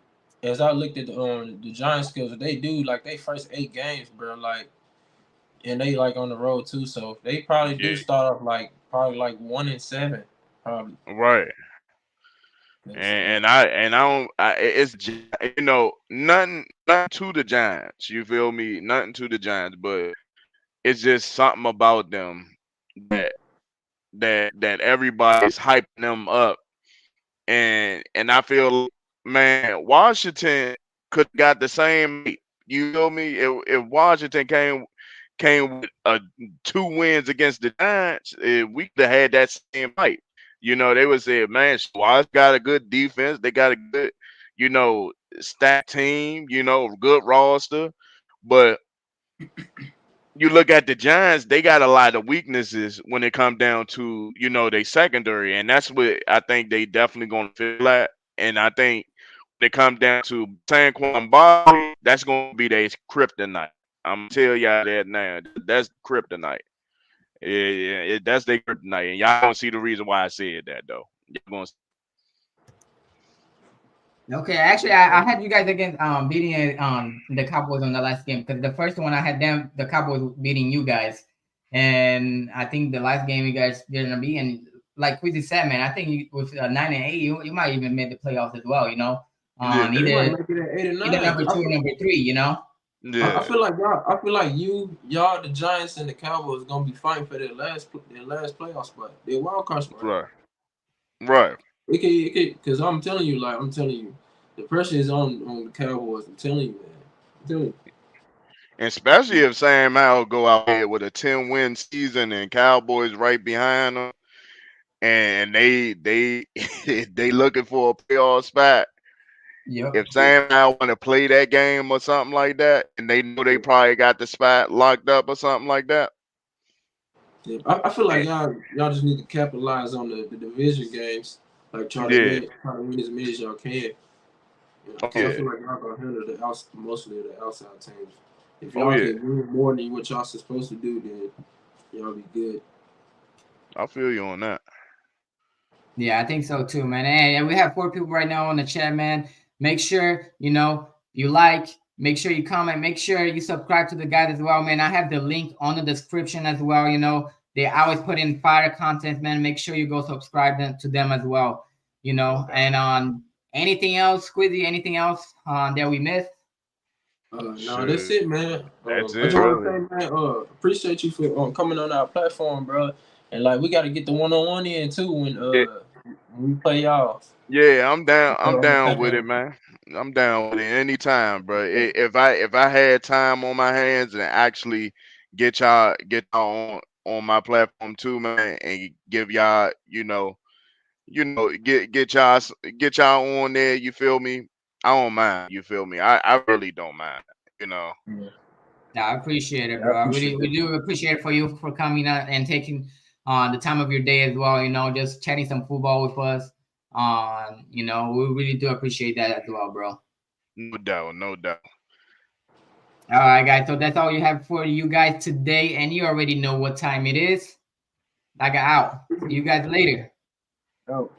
as I looked at the Giants skills they do like they first 8 games, bro, like and they like on the road too, so they probably do yeah, start off like probably like 1-7. probably. Right. Yes, And I don't nothing to the Giants. You feel me? Nothing to the Giants, but it's just something about them that that everybody's hyping them up, and I feel like, man, Washington could got the same hype. You feel me? If Washington came with 2 wins against the Giants, we could have had that same hype. They would say, man, Schwartz got a good defense. They got a good, you know, stacked team. Good roster. But you look at the Giants, they got a lot of weaknesses when it come down to their secondary, and that's what I think they definitely gonna feel at. And I think when it come down to Saquon Barkley, that's gonna be their kryptonite. I'm gonna tell y'all that now. That's kryptonite. That's their kryptonite, and y'all gonna see the reason why I said that though. Y'all gonna Okay, actually, I had you guys against beating the Cowboys on the last game because the first one I had the Cowboys beating you guys, and I think the last game you guys didn't beat. And like Queezy said, man, I think with 9-8, you might even make the playoffs as well. yeah, they might Either make it at 8 or 9. number two or number three. I yeah, feel like y'all. I feel like y'all, the Giants and the Cowboys, gonna be fighting for their last playoff spot, their wild card spot. right, right. Because I'm telling you, the pressure is on the Cowboys. I'm telling you, man. I'm telling you. And especially if Sam Howell go out there with a 10-win season and Cowboys right behind them, and they they looking for a playoff spot. Yep. If Sam Howell want to play that game or something like that, and they know they probably got the spot locked up or something like that. Yeah, I feel like eh, y'all just need to capitalize on the division games, like Yeah. try to win as many as y'all can. Oh Because I yeah. feel like y'all gonna handle mostly the outside teams. If Oh y'all yeah. can win more than what y'all supposed to do, then y'all be good. I feel you on that. Yeah, I think so too, man. And we have 4 people right now on the chat, man. Make sure you like, make sure you comment, make sure you subscribe to the guys as well, man. I have the link on the description as well. They always put in fire content, man. Make sure you go subscribe to them as well. No doubt. And on anything else, Squizzy, anything else that we missed? No, that's Shit. it, man. That's I it, just want to really. say, man, appreciate you for coming on our platform, bro. And like, we got to get the one-on-one in too Yeah. when we play y'all. Yeah, I'm down. I'm I'm gonna down tap with it, in. man. I'm down with it anytime, bro. If I had time on my hands and actually get y'all on my platform too, man, and give y'all, get y'all on there. You feel me? I don't mind. You feel me? I really don't mind. You know. Yeah, Yeah, I appreciate it, yeah, I bro. I appreciate really, we that. do appreciate it for you for coming out and taking the time of your day as well. Just chatting some football with us. We really do appreciate that as well, bro. No doubt. No doubt. All right, guys. So that's all you have for you guys today, and you already know what time it is. Like out. See you guys later. Oh.